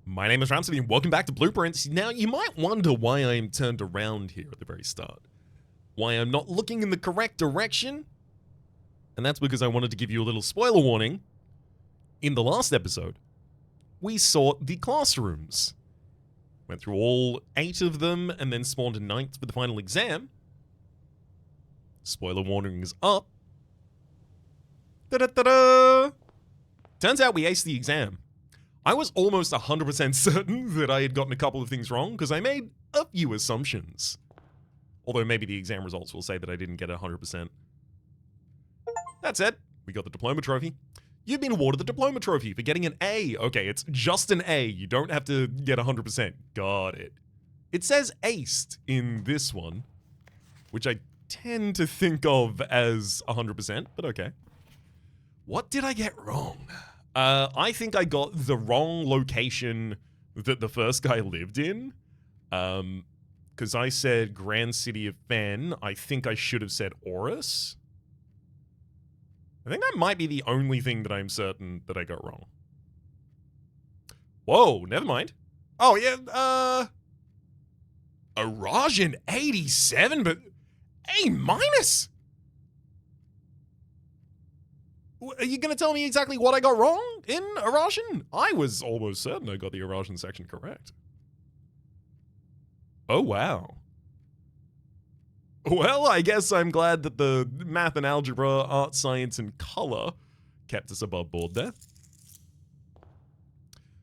My name is Rhapsody and welcome back to Blueprints. Now, you might wonder why I am turned around here at the very start. Why I'm not looking in the correct direction. And that's because I wanted to give you a little spoiler warning. In the last episode, we sought the classrooms. Went through all 8 of them and then spawned a 9th for the final exam. Spoiler warning is up. Da-da-da-da! Turns out we aced the exam. I was almost 100% certain that I had gotten a couple of things wrong because I made a few assumptions. Although maybe the exam results will say that I didn't get 100%. That's it. We got the diploma trophy. You've been awarded the diploma trophy for getting an A. Okay, it's just an A. You don't have to get 100%. Got it. It says aced in this one, which I tend to think of as 100%, but okay. What did I get wrong? I think I got the wrong location that the first guy lived in. Because I said Grand City of Fen. I think I should have said Oris. I think that might be the only thing that I'm certain that I got wrong. Whoa, never mind. Oh, yeah, Arajan 87, but A minus? Are you going to tell me exactly what I got wrong in Arajan? I was almost certain I got the Arajan section correct. Oh, wow. Well, I guess I'm glad that the math and algebra, art, science, and color kept us above board there.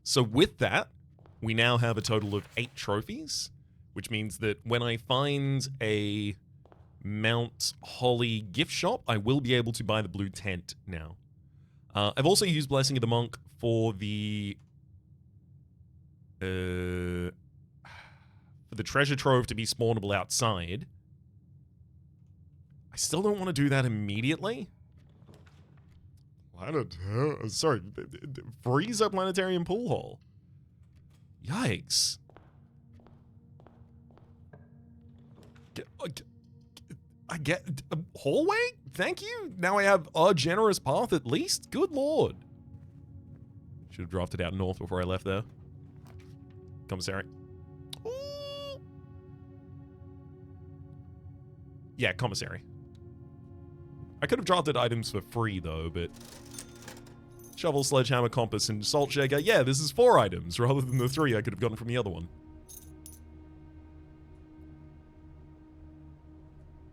So with that, we now have a total of 8 trophies, which means that when I find a Mount Holly gift shop, I will be able to buy the blue tent now. I've also used Blessing of the Monk for the treasure trove to be spawnable outside. I still don't want to do that immediately. Sorry, Freezer Planetarium Pool Hall. Yikes. I get a hallway? Thank you. Now I have a generous path at least. Good lord. Should have drafted out north before I left there. Commissary. Ooh. Yeah, commissary. I could have drafted items for free though, but shovel, sledgehammer, compass, and salt shaker. Yeah, this is 4 items rather than the 3 I could have gotten from the other one.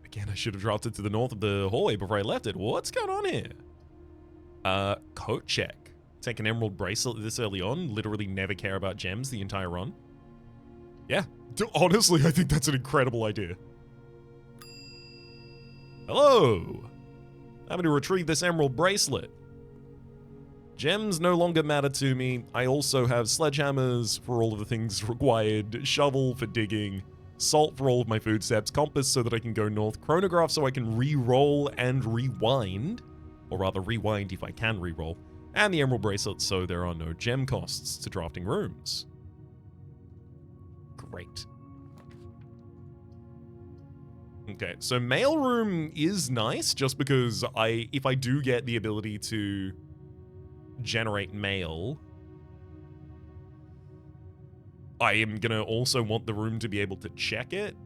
Again, I should have dropped it to the north of the hallway before I left it. What's going on here? Coat check. Take an emerald bracelet this early on. Literally never care about gems the entire run. Yeah. Honestly, I think that's an incredible idea. Hello. I'm going to retrieve this emerald bracelet. Gems no longer matter to me. I also have sledgehammers for all of the things required. Shovel for digging. Salt for all of my food steps, compass so that I can go north, chronograph so I can re-roll and rewind, or rather rewind if I can re-roll, and the emerald bracelet so there are no gem costs to drafting rooms. Great. Okay, so mailroom is nice just because if I do get the ability to generate mail, I am gonna also want the room to be able to check it.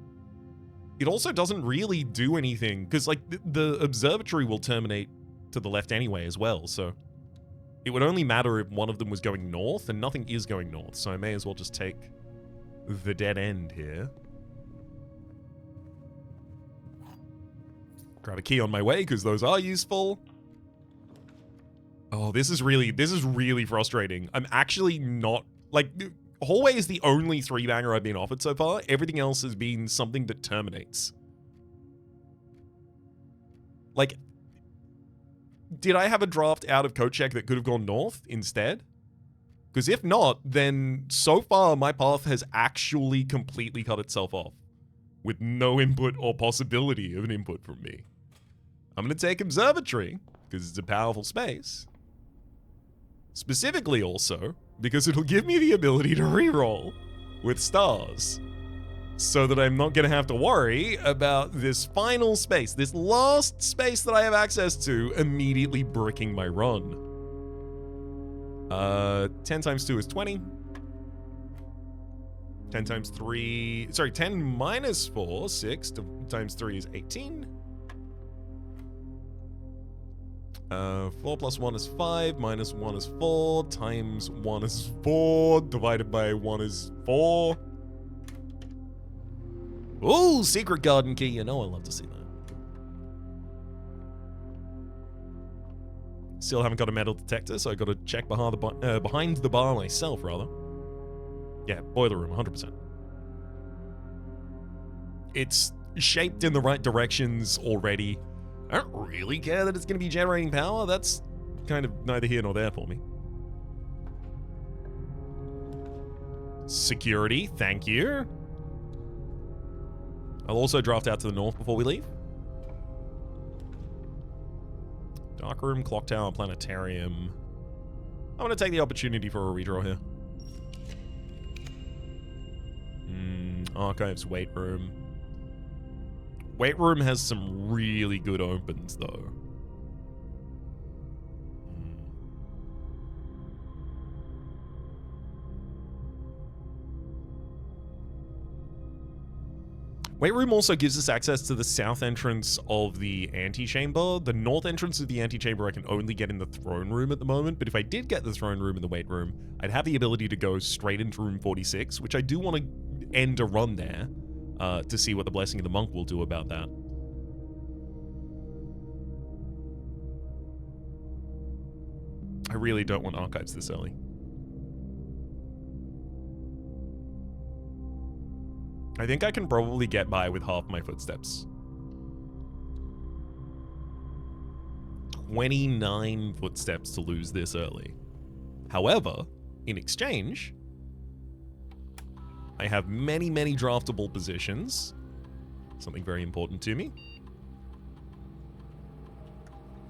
It also doesn't really do anything, because like the observatory will terminate to the left anyway as well, so it would only matter if one of them was going north, and nothing is going north, so I may as well just take the dead end here. Grab a key on my way, because those are useful. Oh, this is really frustrating. I'm actually not, like, hallway is the only 3-banger I've been offered so far. Everything else has been something that terminates. Like, did I have a draft out of code check that could have gone north instead? Because if not, then so far my path has actually completely cut itself off with no input or possibility of an input from me. I'm going to take observatory because it's a powerful space. Specifically also because it'll give me the ability to reroll with stars so that I'm not going to have to worry about this final space, this last space that I have access to, immediately bricking my run. 10 times 2 is 20. 10 times 3, sorry, 10 minus 4, 6 times 3 is 18. 4 plus 1 is 5, minus 1 is 4, times 1 is 4, divided by 1 is 4. Ooh, secret garden key. You know I love to see that. Still haven't got a metal detector, so I got to check behind the bar myself, rather. Yeah, boiler room, 100%. It's shaped in the right directions already. I don't really care that it's going to be generating power. That's kind of neither here nor there for me. Security, thank you. I'll also draft out to the north before we leave. Dark room, clock tower, planetarium. I'm going to take the opportunity for a redraw here. Archives, weight room. Weight room has some really good opens, though. Weight room also gives us access to the south entrance of the antechamber. The north entrance of the antechamber I can only get in the throne room at the moment, but if I did get the throne room and the weight room, I'd have the ability to go straight into room 46, which I do want to end a run there to see what the Blessing of the Monk will do about that. I really don't want archives this early. I think I can probably get by with half my footsteps. 29 footsteps to lose this early. However, in exchange, I have many, many draftable positions. Something very important to me.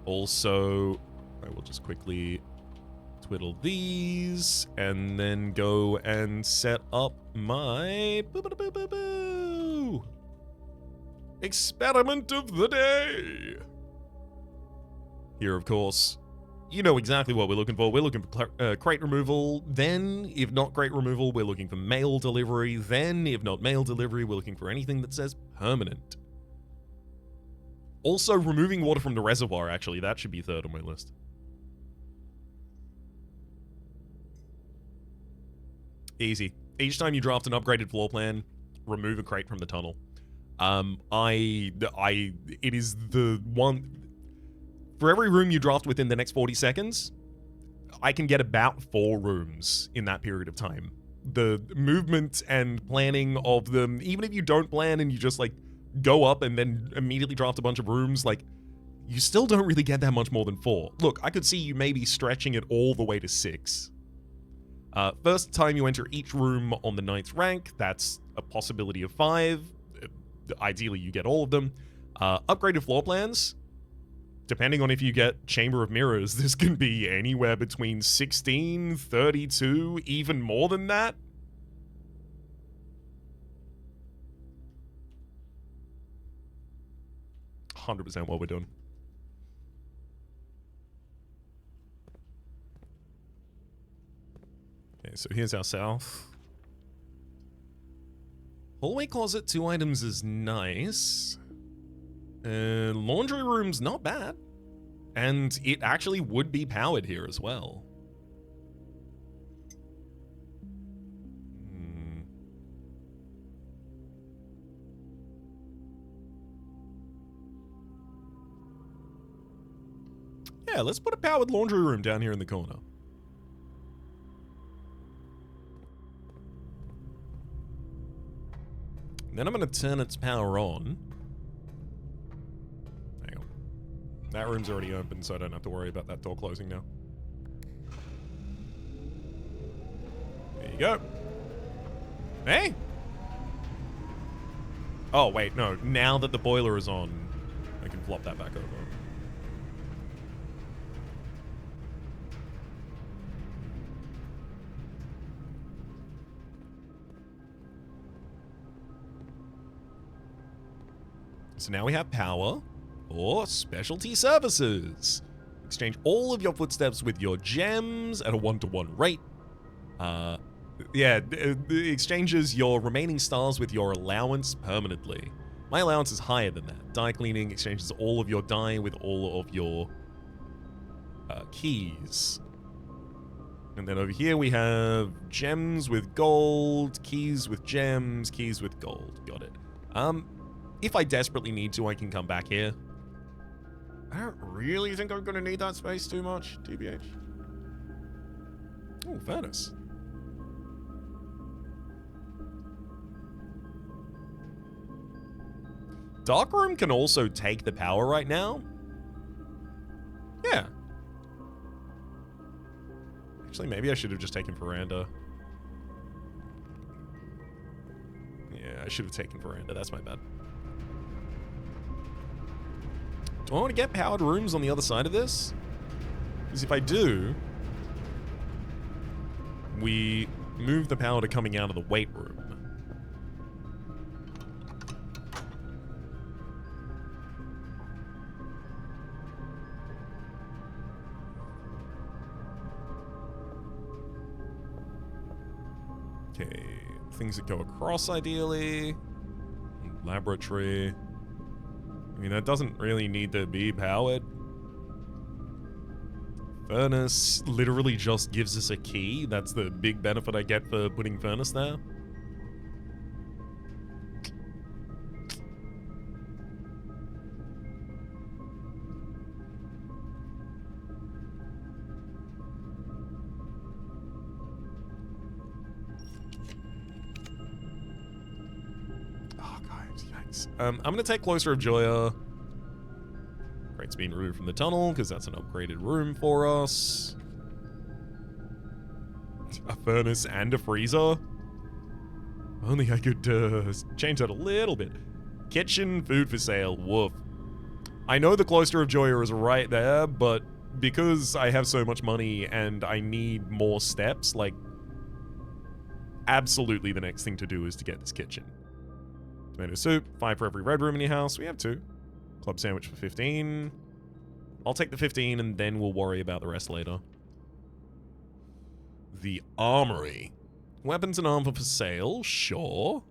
Also, I will just quickly twiddle these and then go and set up my experiment of the day. Here, of course, you know exactly what we're looking for. We're looking for crate removal. Then, if not crate removal, we're looking for mail delivery. Then, if not mail delivery, we're looking for anything that says permanent. Also, removing water from the reservoir, actually. That should be third on my list. Easy. Each time you draft an upgraded floor plan, remove a crate from the tunnel. It is the one... For every room you draft within the next 40 seconds, I can get about 4 rooms in that period of time. The movement and planning of them, even if you don't plan and you just, like, go up and then immediately draft a bunch of rooms, like, you still don't really get that much more than 4. Look, I could see you maybe stretching it all the way to 6. First time you enter each room on the 9th rank, that's a possibility of 5. Ideally, you get all of them. Upgraded floor plans, depending on if you get Chamber of Mirrors, this can be anywhere between 16, 32, even more than that. %, what we're doing. Okay, so here's our south. Hallway closet, 2 items is nice. Laundry room's not bad. And it actually would be powered here as well. Yeah, let's put a powered laundry room down here in the corner. Then I'm going to turn its power on. Hang on. That room's already open, so I don't have to worry about that door closing now. There you go. Hey! Oh, wait, no. Now that the boiler is on, I can flop that back over. So now we have power or specialty services. Exchange all of your footsteps with your gems at a 1-to-1 rate. Yeah, it exchanges your remaining stars with your allowance permanently. My allowance is higher than that. Die cleaning exchanges all of your die with all of your keys. And then over here we have gems with gold, keys with gems, keys with gold. Got it. If I desperately need to, I can come back here. I don't really think I'm going to need that space too much, TBH. Oh, furnace. Darkroom can also take the power right now. Yeah. Actually, maybe I should have just taken veranda. Yeah, I should have taken veranda. That's my bad. Do I want to get powered rooms on the other side of this? Because if I do, we move the power to coming out of the weight room. Okay, things that go across ideally. Laboratory. I mean, that doesn't really need to be powered. Furnace literally just gives us a key. That's the big benefit I get for putting furnace there. I'm going to take Cloister of Joya. Crate's being removed from the tunnel because that's an upgraded room for us. A furnace and a freezer. Only I could change that a little bit. Kitchen, food for sale, woof. I know the Cloister of Joya is right there, but because I have so much money and I need more steps, like, absolutely the next thing to do is to get this kitchen. Tomato soup, 5 for every red room in your house. We have 2. Club sandwich for 15. I'll take the 15 and then we'll worry about the rest later. The armory. Weapons and armor for sale, sure.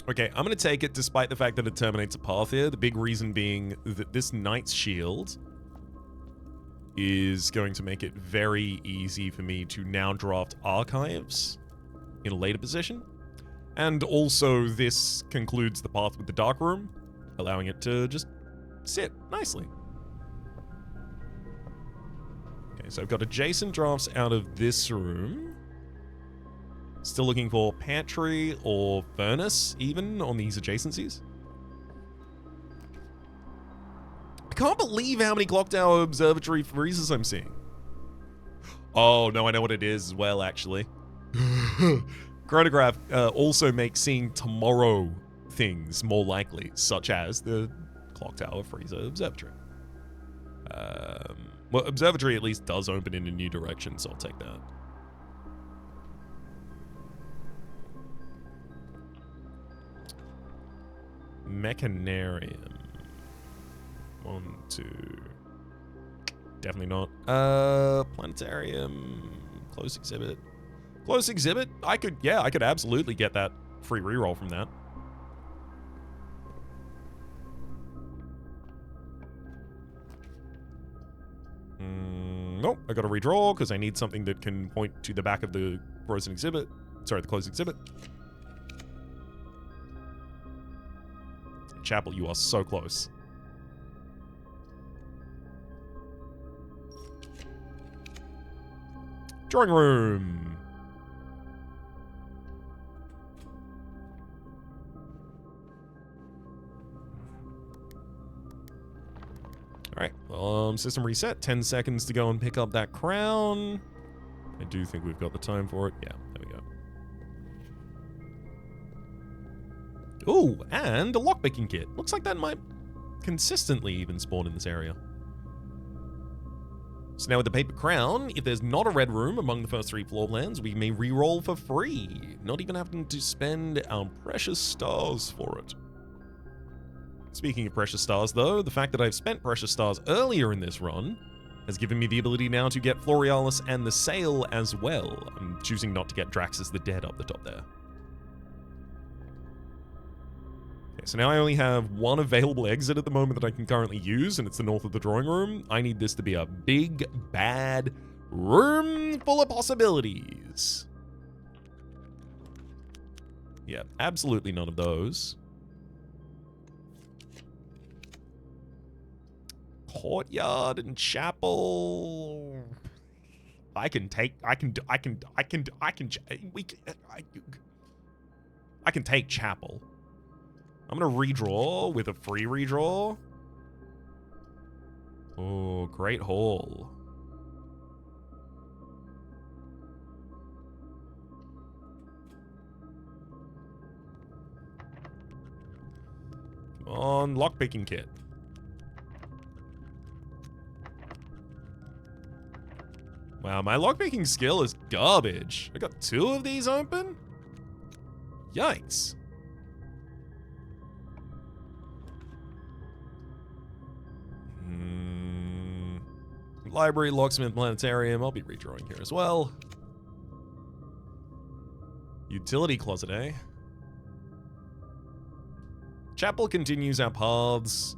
Okay, I'm going to take it despite the fact that it terminates a path here. The big reason being that this Knight's Shield is going to make it very easy for me to now draft archives in a later position. And also this concludes the path with the dark room, allowing it to just sit nicely. Okay, so I've got adjacent drafts out of this room. Still looking for pantry or furnace even on these adjacencies. I can't believe how many clock tower observatory freezes I'm seeing. Oh, no, I know what it is as well, actually. Chronograph also makes seeing tomorrow things more likely, such as the clock tower freezer observatory. Well, observatory at least does open in a new direction, so I'll take that. Mechanarium. 1, 2. Definitely not. Planetarium. Close exhibit. Close exhibit? I could absolutely get that free reroll from that. Nope, I gotta redraw because I need something that can point to the back of the frozen exhibit. Sorry, the closed exhibit. Chapel, you are so close. Drawing room. All right, system reset. 10 seconds to go and pick up that crown. I do think we've got the time for it. Yeah, there we go. Ooh, and a lockpicking kit. Looks like that might consistently even spawn in this area. So now with the paper crown, if there's not a red room among the first 3 floor plans, we may re-roll for free, not even having to spend our precious stars for it. Speaking of precious stars, though, the fact that I've spent precious stars earlier in this run has given me the ability now to get Florealis and the Sail as well. I'm choosing not to get Draxus the Dead up the top there. Okay, so now I only have one available exit at the moment that I can currently use, and it's the north of the drawing room. I need this to be a big, bad room full of possibilities. Yeah, absolutely none of those. Courtyard and chapel. I can take chapel. I'm gonna redraw with a free redraw. Oh, Great Hall. Come on, lockpicking kit. Wow, my lockpicking skill is garbage. I got 2 of these open? Yikes. Library, locksmith, planetarium. I'll be redrawing here as well. Utility closet, eh? Chapel continues our paths.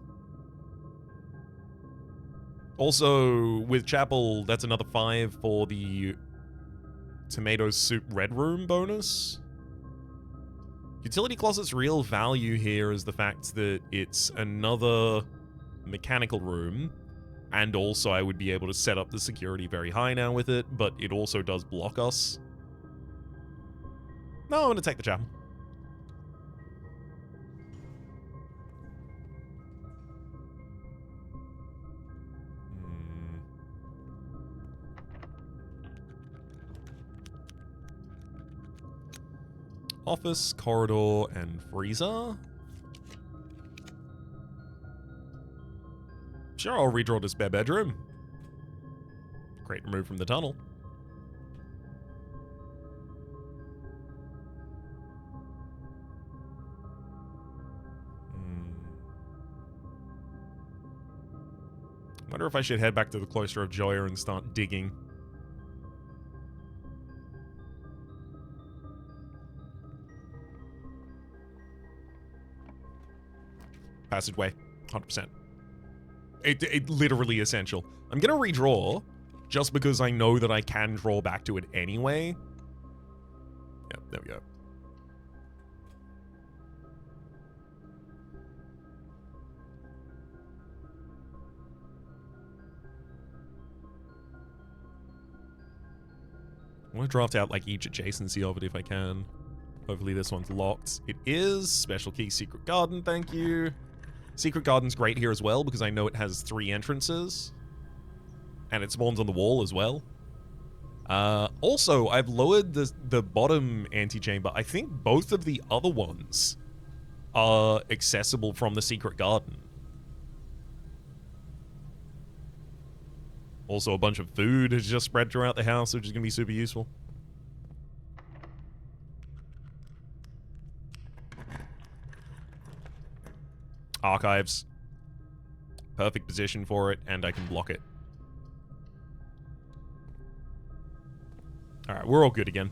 Also, with Chapel, that's another 5 for the tomato soup red room bonus. Utility closet's real value here is the fact that it's another mechanical room, and also I would be able to set up the security very high now with it, but it also does block us. No, I'm going to take the Chapel. Office, corridor, and freezer. Sure, I'll redraw this spare bedroom. Crate removed from the tunnel. Wonder if I should head back to the Cloister of Joya and start digging. Passageway, 100%. It literally essential. I'm gonna redraw, just because I know that I can draw back to it anyway. Yep, there we go. I want to draft out like each adjacency of it if I can. Hopefully this one's locked. It is. Special key, Secret Garden, thank you. Secret Garden's great here as well because I know it has 3 entrances. And it spawns on the wall as well. Also, I've lowered the bottom antechamber. I think both of the other ones are accessible from the Secret Garden. Also, a bunch of food is just spread throughout the house, which is going to be super useful. Archives. Perfect position for it, and I can block it. Alright, we're all good again.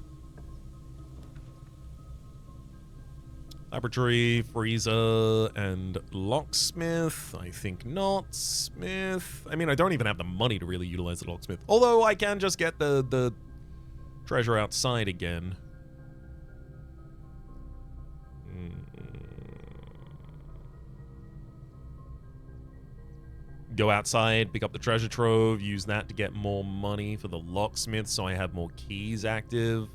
Laboratory, freezer, and locksmith. I think not. Smith. I mean, I don't even have the money to really utilize the locksmith. Although I can just get the treasure outside again. Go outside, pick up the treasure trove, use that to get more money for the locksmith so I have more keys active.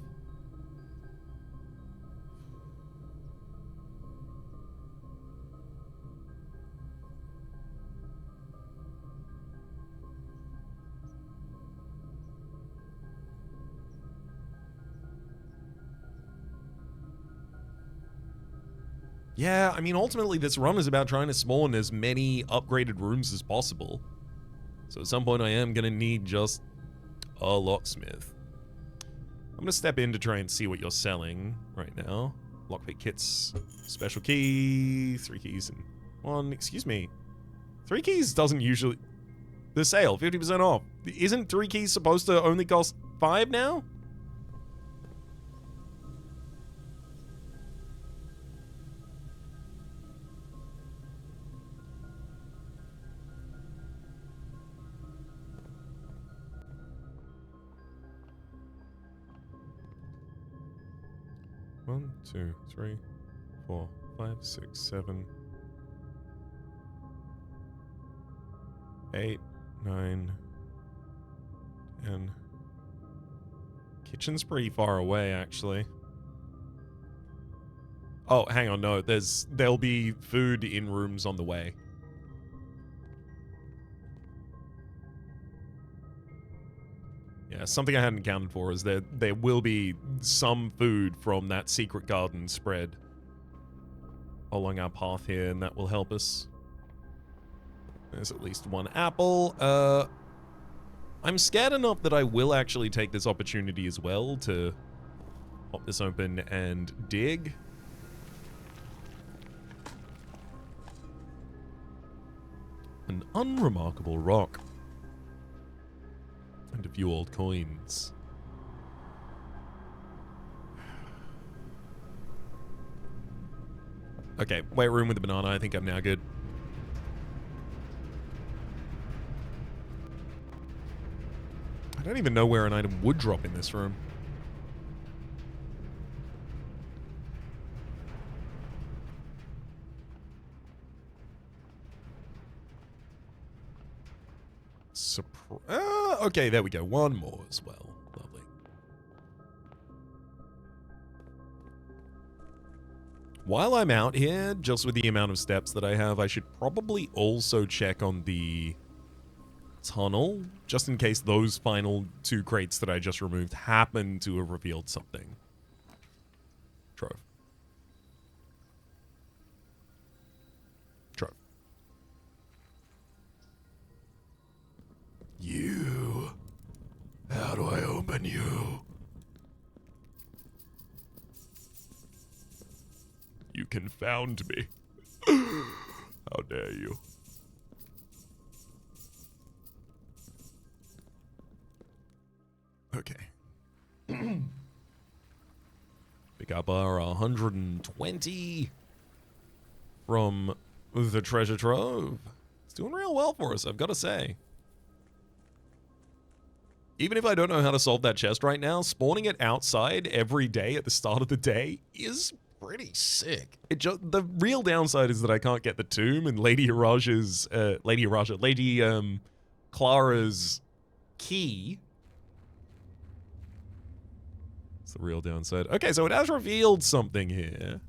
Yeah, I mean, ultimately this run is about trying to spawn as many upgraded rooms as possible. So at some point I am going to need just a locksmith. I'm going to step in to try and see what you're selling right now. Lockpick kits, special key, 3 keys, and One, excuse me. 3 keys doesn't usually... The sale, 50% off. Isn't 3 keys supposed to only cost 5 now? One, two, three, 4, 5, 6, 7, 8, 9, 10. Kitchen's pretty far away, actually. Oh, hang on, no, there'll be food in rooms on the way. Yeah, something I hadn't accounted for is that there will be some food from that secret garden spread along our path here, and that will help us. There's at least 1 apple. I'm scared enough that I will actually take this opportunity as well to pop this open and dig. An unremarkable rock. And a few old coins. Okay, wait room with the banana. I think I'm now good. I don't even know where an item would drop in this room. Okay, there we go. 1 more as well. Lovely. While I'm out here, just with the amount of steps that I have, I should probably also check on the tunnel, just in case those final 2 crates that I just removed happen to have revealed something. Trove. Trove. You. How do I open you? You confound me. How dare you? Okay. Pick up our 120 from the treasure trove. It's doing real well for us, I've got to say. Even if I don't know how to solve that chest right now, spawning it outside every day at the start of the day is pretty sick. The real downside is that I can't get the tomb and Lady Clara's key. It's the real downside. Okay, so it has revealed something here.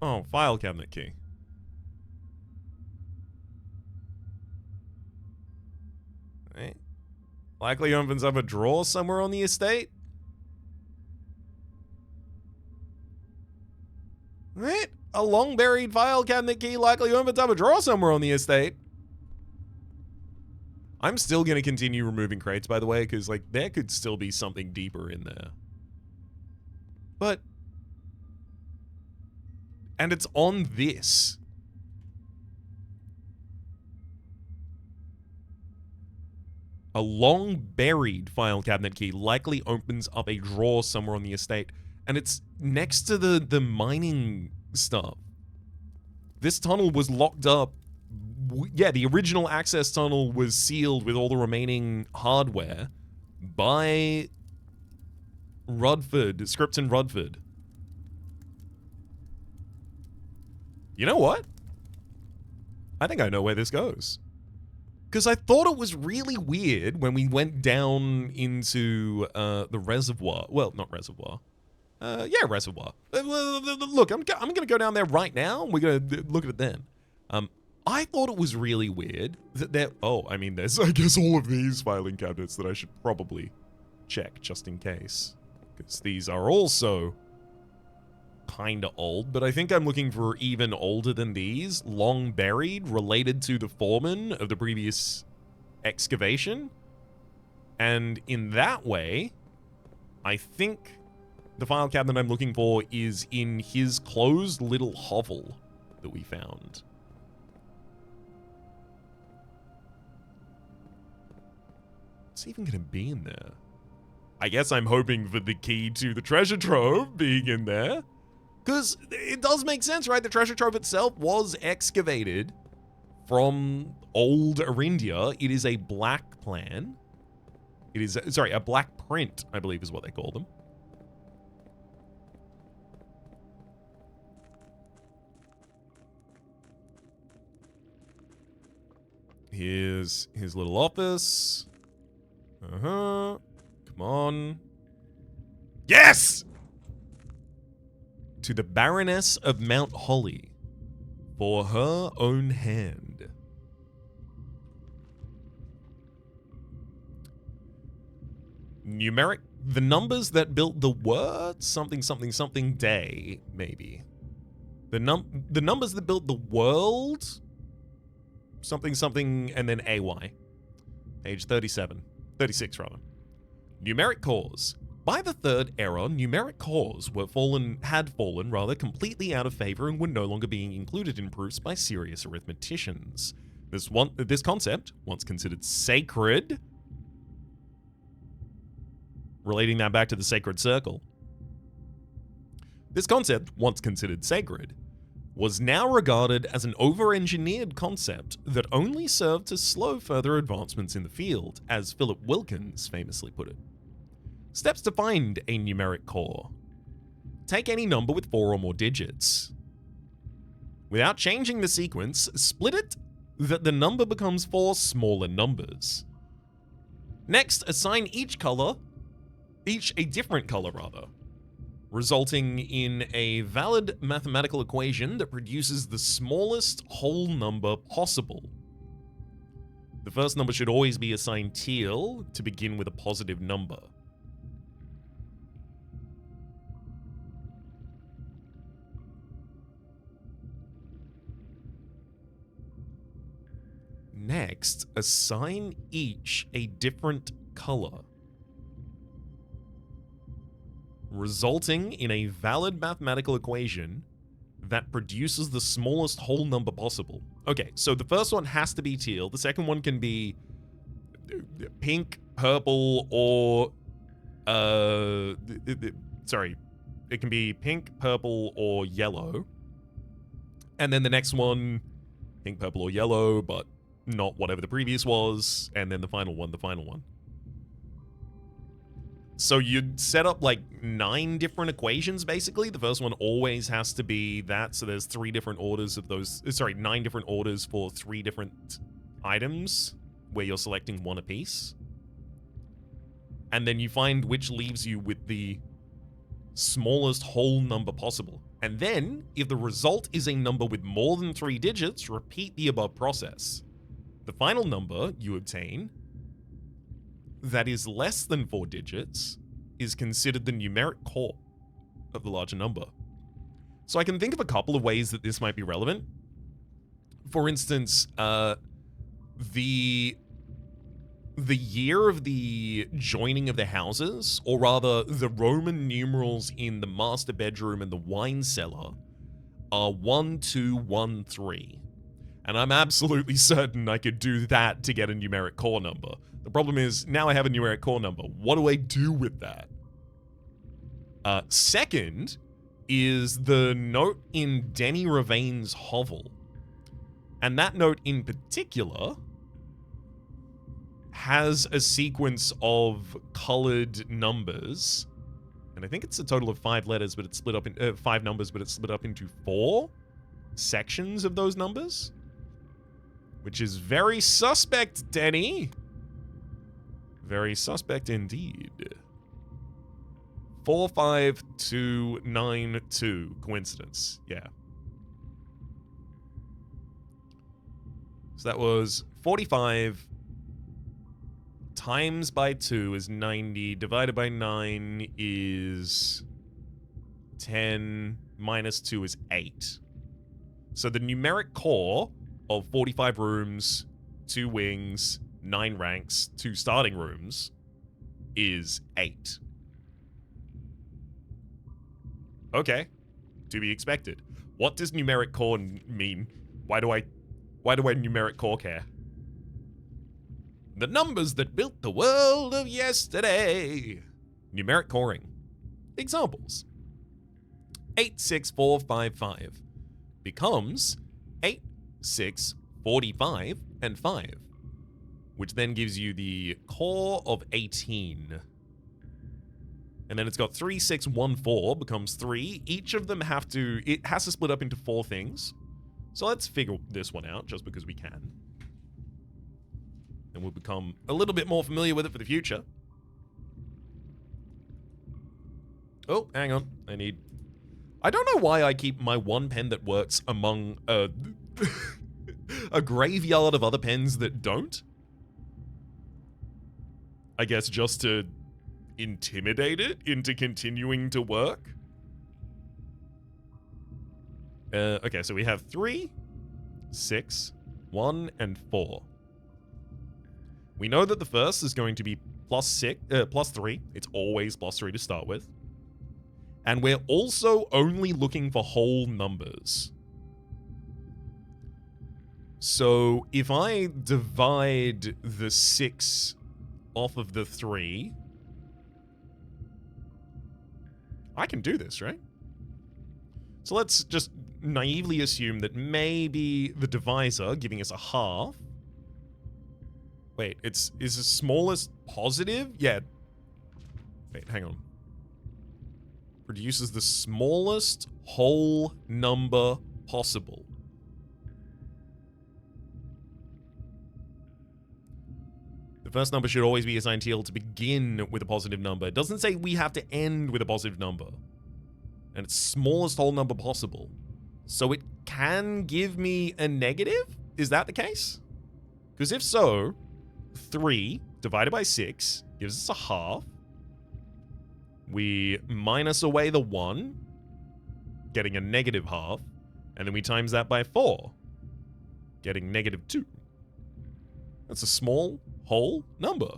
Oh, file cabinet key. Right. Likely opens up a drawer somewhere on the estate. Right. A long buried file cabinet key likely opens up a drawer somewhere on the estate. I'm still going to continue removing crates, by the way, because like there could still be something deeper in there. But... And it's on this. A long buried file cabinet key likely opens up a drawer somewhere on the estate. And it's next to the mining stuff. This tunnel was locked up. Yeah, the original access tunnel was sealed with all the remaining hardware by Rudford, Scripton Rudford. You know what? I think I know where this goes. Because I thought it was really weird when we went down into the reservoir. Well, not reservoir. Yeah, reservoir. Look, I'm going to go down there right now, and we're going to look at it then. I thought it was really weird that there... Oh, I mean, there's, I guess, all of these filing cabinets that I should probably check just in case. Because these are also... kinda old, but I think I'm looking for even older than these, long buried, related to the foreman of the previous excavation. And in that way, I think the file cabinet I'm looking for is in his closed little hovel that we found. What's even going to be in there? I guess I'm hoping for the key to the treasure trove being in there. Because it does make sense, right? The treasure trove itself was excavated from old Arindia. It is a black plan. It is, sorry, a black print, I believe is what they call them. Here's his little office. Uh-huh. Come on. Yes! To the Baroness of Mount Holly, for her own hand. Numeric, the numbers that built the word, something, something, something day, maybe. The numbers that built the world, something, something, and then AY. Page 37. 36, rather. Numeric cores. By the third era, numeric cores had fallen completely out of favor and were no longer being included in proofs by serious arithmeticians. This concept, once considered sacred, relating that back to the sacred circle. This concept, once considered sacred, was now regarded as an over-engineered concept that only served to slow further advancements in the field, as Philip Wilkins famously put it. Steps to find a numeric core. Take any number with 4 or more digits. Without changing the sequence, split it that the number becomes 4 smaller numbers. Next, assign each a different color, resulting in a valid mathematical equation that produces the smallest whole number possible. The first number should always be assigned teal to begin with a positive number. Next, assign each a different color, resulting in a valid mathematical equation that produces the smallest whole number possible. Okay, so the first one has to be teal. The second one can be pink, purple, or sorry, it can be pink, purple, or yellow. And then the next one, pink, purple, or yellow, but not whatever the previous was, and then the final one. So you'd set up like 9 different equations, basically. The first one always has to be that, so there's 3 different orders of those, 9 different orders for 3 different items, where you're selecting one apiece. And then you find which leaves you with the smallest whole number possible. And then, if the result is a number with more than 3 digits, repeat the above process. The final number you obtain that is less than 4 digits is considered the numeric core of the larger number. So I can think of a couple of ways that this might be relevant. For instance, the year of the joining of the houses, or rather the Roman numerals in the master bedroom and the wine cellar, are 1213. And I'm absolutely certain I could do that to get a numeric core number. The problem is, now I have a numeric core number. What do I do with that? Second is the note in Denny Ravain's hovel. And that note in particular has a sequence of colored numbers. And I think it's a total of 5 letters, but it's split up in 5 numbers, but it's split up into 4 sections of those numbers. Which is very suspect, Denny. Very suspect indeed. 45292. Coincidence. Yeah. So that was 45 times by 2 is 90. Divided by 9 is 10. Minus 2 is 8. So the numeric core of 45 rooms, 2 wings, 9 ranks, 2 starting rooms is 8. Okay. To be expected. What does numeric core mean? Why do I numeric core care? The numbers that built the world of yesterday. Numeric coring. Examples. 86455 becomes 8, 6, 45, and 5, which then gives you the core of 18. And then it's got 3, 6, 1, 4 becomes 3. Each of them has to split up into 4 things. So let's figure this one out just because we can. And we'll become a little bit more familiar with it for the future. Oh, hang on. I don't know why I keep my one pen that works among a graveyard of other pens that don't. I guess just to intimidate it into continuing to work. Okay, so we have 3, 6, 1, and 4. We know that the first is going to be plus 3. It's always plus 3 to start with. And we're also only looking for whole numbers. So if I divide the 6 off of the 3, I can do this, right? So let's just naively assume that maybe the divisor, giving us a half. Wait, is the smallest positive? Yeah. Wait, hang on. Produces the smallest whole number possible. The first number should always be assigned TL to begin with a positive number. It doesn't say we have to end with a positive number. And it's smallest whole number possible. So it can give me a negative? Is that the case? Because if so, 3 divided by 6 gives us a half. We minus away the 1, getting a negative half, and then we times that by 4, getting negative 2. That's a small whole number.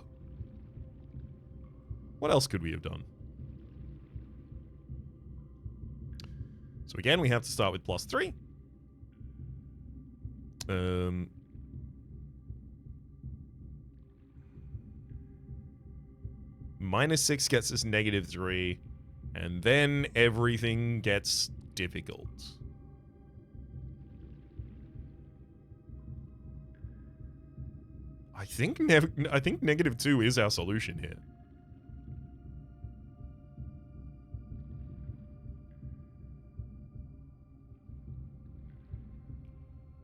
What else could we have done? So again, we have to start with plus 3. Minus 6 gets us negative 3, and then everything gets difficult. I think negative 2 is our solution here.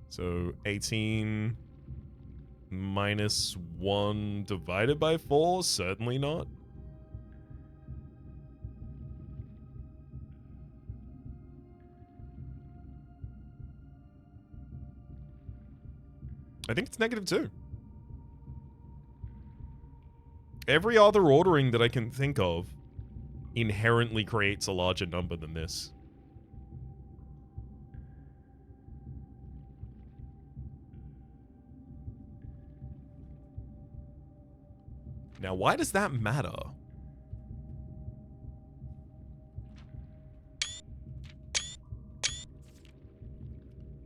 So 18 minus 1 divided by 4? Certainly not. I think it's negative 2. Every other ordering that I can think of inherently creates a larger number than this. Now, why does that matter?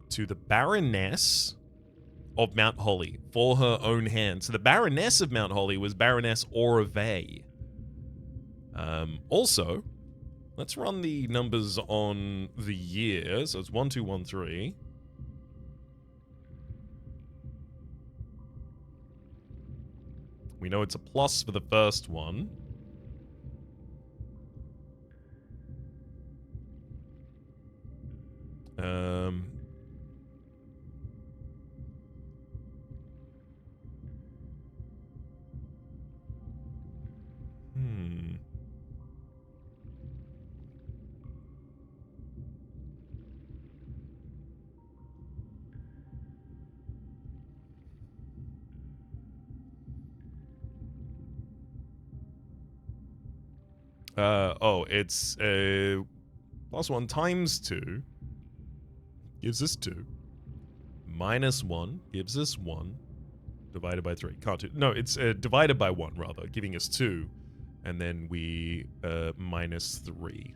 To the Baroness of Mount Holly for her own hand. So the Baroness of Mount Holly was Baroness Orave. Also, let's run the numbers on the year. So it's 1213. We know it's a plus for the first one. It's plus 1 times 2 gives us 2. Minus 1 gives us 1. Divided by 3. Can't do. No, it's divided by 1, rather, giving us 2. And then we minus 3,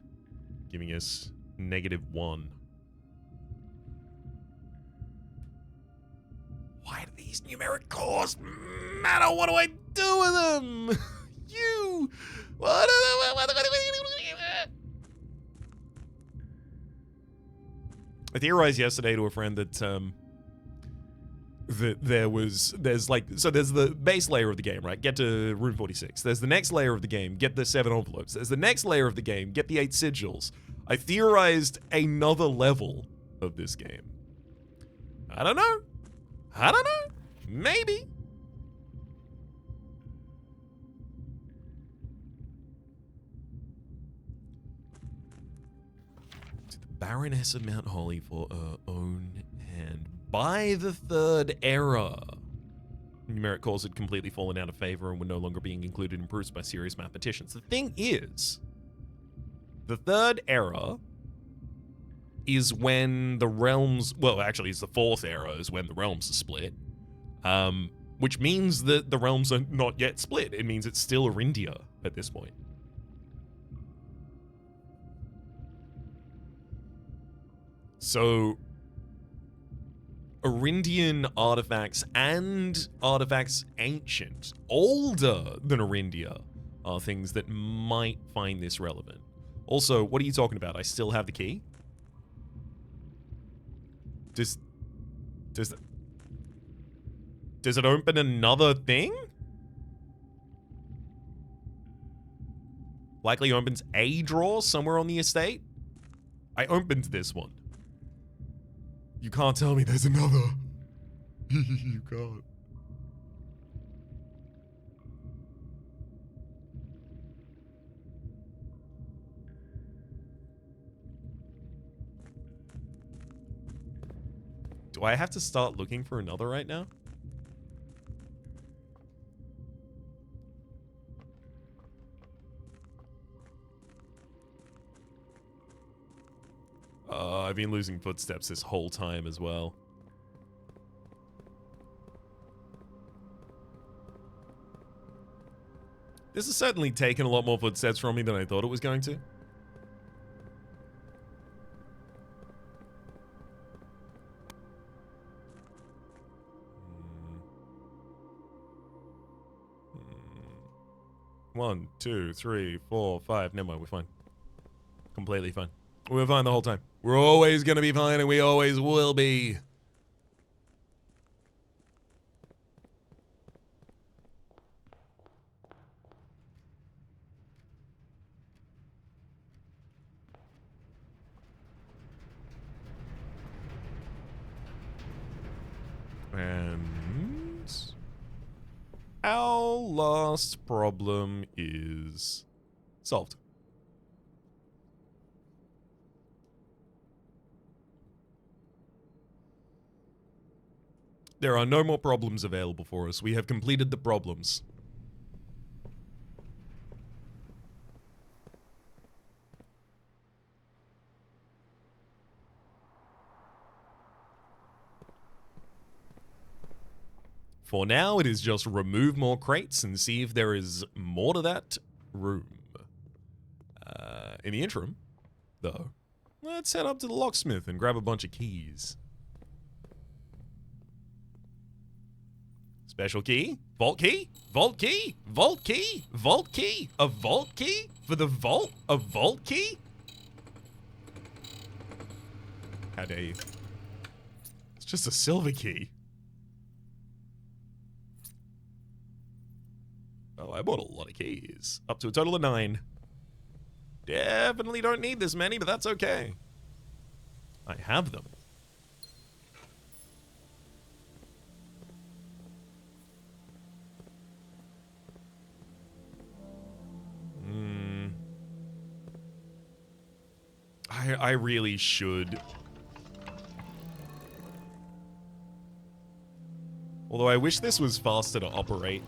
giving us -1. Why do these numeric cores matter? What do I do with them? You. What? I theorized yesterday to a friend that there's the base layer of the game, right? Get to room 46. There's the next layer of the game, get the 7 envelopes. There's the next layer of the game, get the 8 sigils. I theorized another level of this game. I don't know. Maybe. To the Baroness of Mount Holly for her own hand. By the third era. Numeric cores had completely fallen out of favor and were no longer being included in proofs by serious mathematicians. The thing is, the third era is when the realms, well, actually, it's the fourth era is when the realms are split. Which means that the realms are not yet split. It means it's still Arindia at this point. So, Arindian artifacts and artifacts ancient, older than Arindia, are things that might find this relevant. Also, what are you talking about? I still have the key? Does it open another thing? Likely opens a drawer somewhere on the estate? I opened this one. You can't tell me there's another. You can't. Do I have to start looking for another right now? I've been losing footsteps this whole time as well. This has certainly taken a lot more footsteps from me than I thought it was going to. One, two, three, 4, 5. Never mind, we're fine. Completely fine. We're fine the whole time. We're always gonna be fine, and we always will be. And our last problem is solved. There are no more problems available for us. We have completed the problems. For now, it is just remove more crates and see if there is more to that room. In the interim, though, let's head up to the locksmith and grab a bunch of keys. Special key, vault key, vault key, vault key, vault key, a vault key for the vault, a vault key? How dare you? It's just a silver key. Oh, I bought a lot of keys. Up to a total of 9. Definitely don't need this many, but that's okay. I have them. I really should. Although I wish this was faster to operate.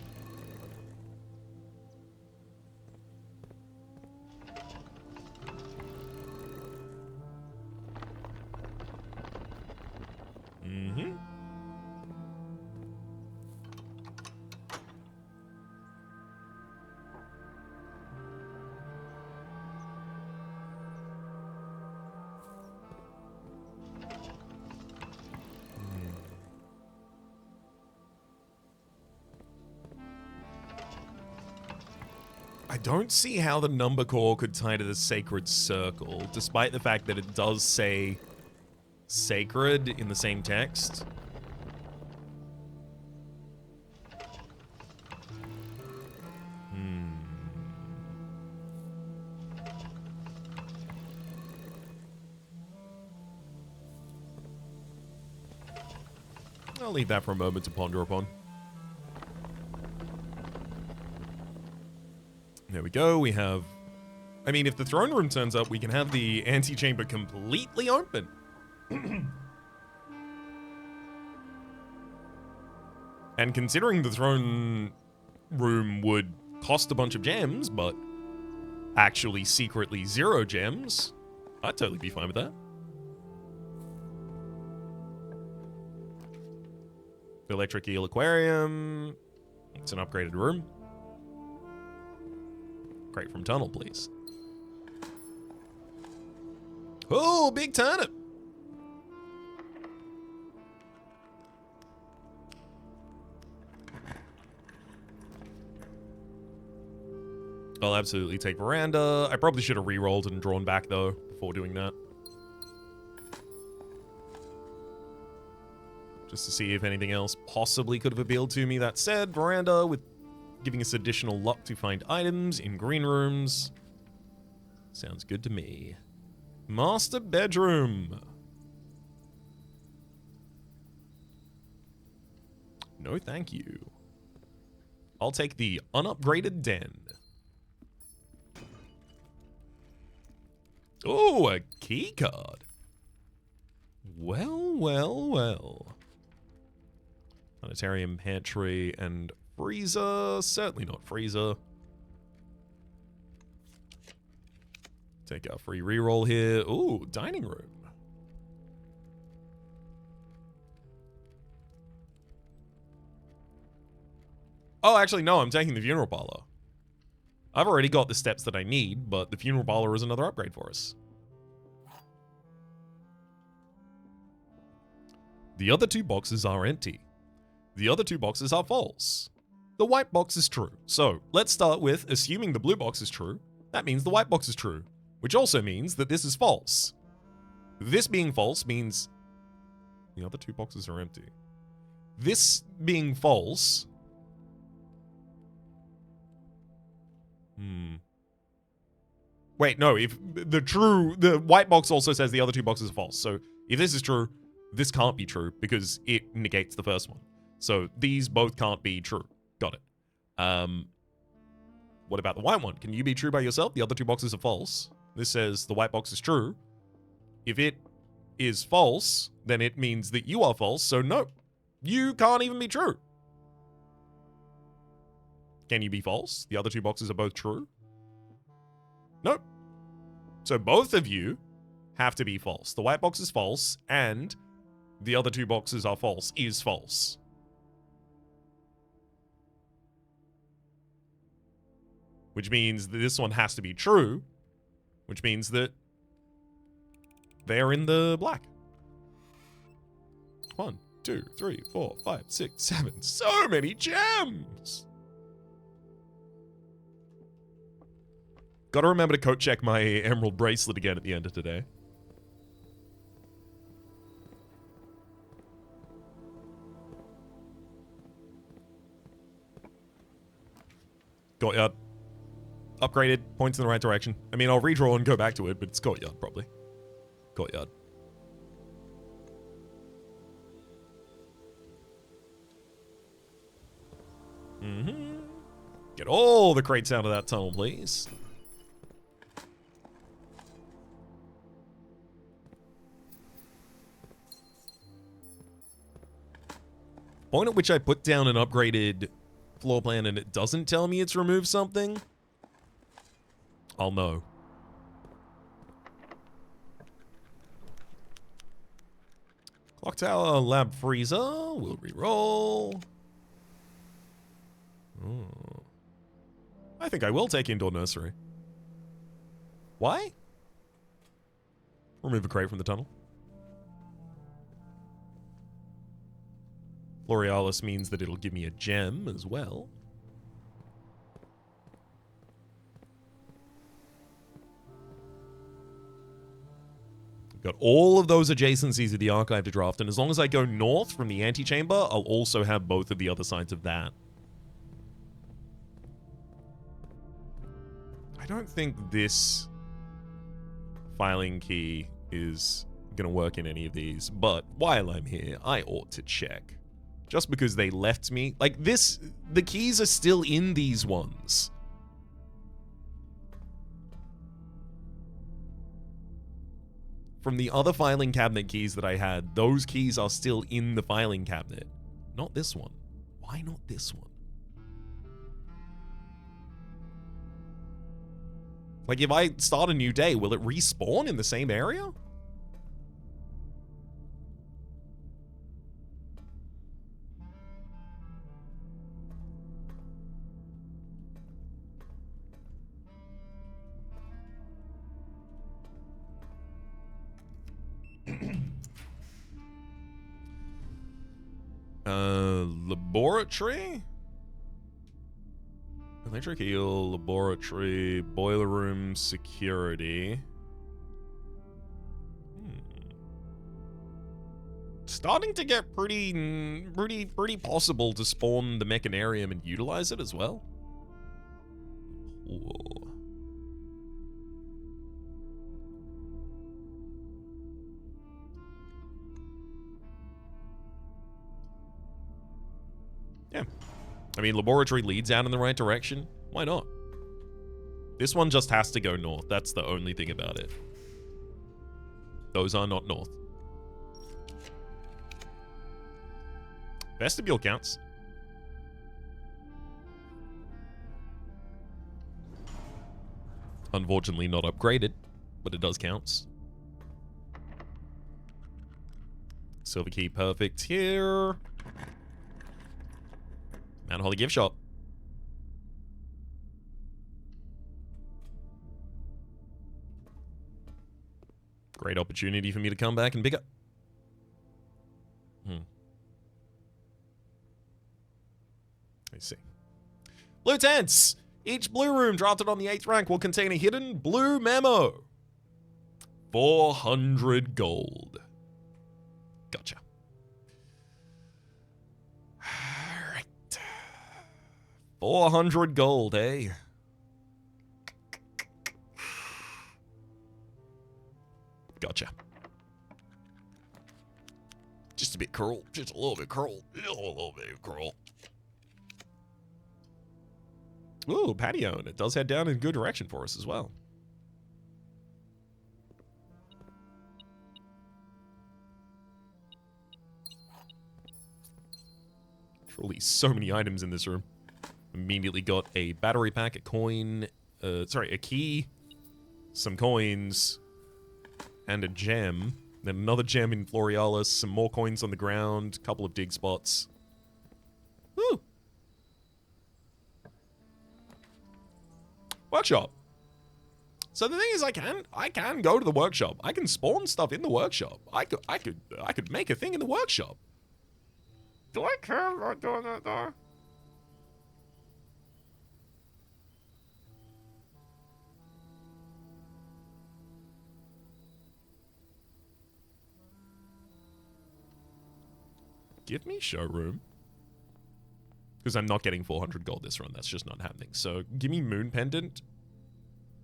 I don't see how the number core could tie to the sacred circle, despite the fact that it does say sacred in the same text. I'll leave that for a moment to ponder upon. There we go. We have... I mean, if the throne room turns up, we can have the antechamber completely open. And considering the throne room would cost a bunch of gems, but actually secretly 0 gems, I'd totally be fine with that. Electric eel aquarium. It's an upgraded room. Crate from tunnel, please. Oh, big turnip. I'll absolutely take veranda. I probably should have re-rolled and drawn back, though, before doing that. Just to see if anything else possibly could have appealed to me. That said, veranda with giving us additional luck to find items in green rooms. Sounds good to me. Master bedroom. No, thank you. I'll take the unupgraded den. Oh, a key card. Well, well, well. Planetarium, pantry, and freezer. Certainly not freezer. Take our free reroll here. Ooh, dining room. Oh, actually, no, I'm taking the funeral parlor. I've already got the steps that I need, but the funeral parlor is another upgrade for us. The other 2 boxes are empty. The other 2 boxes are false. The white box is true. So let's start with assuming the blue box is true. That means the white box is true, which also means that this is false. This being false means the other 2 boxes are empty. This being false... Wait, no, if the white box also says the other 2 boxes are false. So if this is true, this can't be true because it negates the first one. So these both can't be true. Got it. What about the white one? Can you be true by yourself? The other 2 boxes are false. This says the white box is true. If it is false, then it means that you are false. So no, you can't even be true. Can you be false? The other 2 boxes are both true. Nope. So both of you have to be false. The white box is false, and the other 2 boxes are false is false. Which means that this one has to be true, which means that they're in the black. 1, 2, 3, 4, 5, 6, 7. So many gems! Gotta remember to coat check my emerald bracelet again at the end of today. Courtyard. Upgraded, points in the right direction. I mean, I'll redraw and go back to it, but it's courtyard, probably. Courtyard. Get all the crates out of that tunnel, please. Point at which I put down an upgraded floor plan and it doesn't tell me it's removed something, I'll know. Clock tower, lab freezer. We'll re-roll. Oh. I think I will take indoor nursery. Why? Remove a crate from the tunnel. Florealis means that it'll give me a gem as well. Got all of those adjacencies of the archive to draft, and as long as I go north from the antechamber, I'll also have both of the other sides of that. I don't think this filing key is going to work in any of these, but while I'm here, I ought to check. Just because they left me... Like, this... The keys are still in these ones. From the other filing cabinet keys that I had, those keys are still in the filing cabinet. Not this one. Why not this one? Like, if I start a new day, will it respawn in the same area? Laboratory? Electric eel, laboratory, boiler room, security. Starting to get pretty possible to spawn the mechanarium and utilize it as well. Ooh. Yeah. I mean, laboratory leads out in the right direction. Why not? This one just has to go north. That's the only thing about it. Those are not north. Vestibule counts. Unfortunately not upgraded, but it does count. Silver key perfect here. Mount Holly gift shop. Great opportunity for me to come back and pick up. I see. Blue tents! Each blue room drafted on the 8th rank will contain a hidden blue memo. 400 gold. Gotcha. Alright. 400 gold, eh? Gotcha. Just a bit curl. Just a little bit curl. A little bit of curl. Ooh, patio, and it does head down in a good direction for us as well. Truly, so many items in this room. Immediately got a battery pack, a coin, a key, some coins, and a gem. Then another gem in Florialis, some more coins on the ground, a couple of dig spots. Woo! Workshop. So the thing is, I can go to the workshop. I can spawn stuff in the workshop. I could make a thing in the workshop. Do I care about doing that though? Give me showroom. Because I'm not getting 400 gold this run. That's just not happening. So, give me Moon Pendant.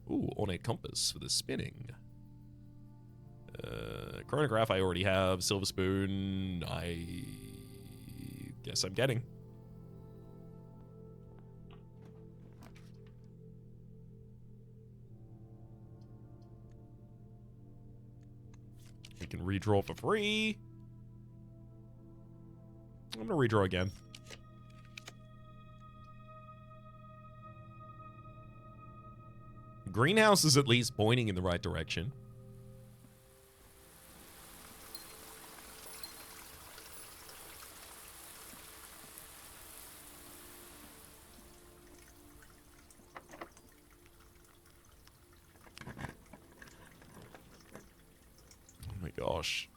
Ooh, Ornate Compass for the spinning. Chronograph I already have. Silver Spoon, I guess I'm getting. We can redraw for free. I'm going to redraw again. Greenhouse is at least pointing in the right direction. Oh my gosh.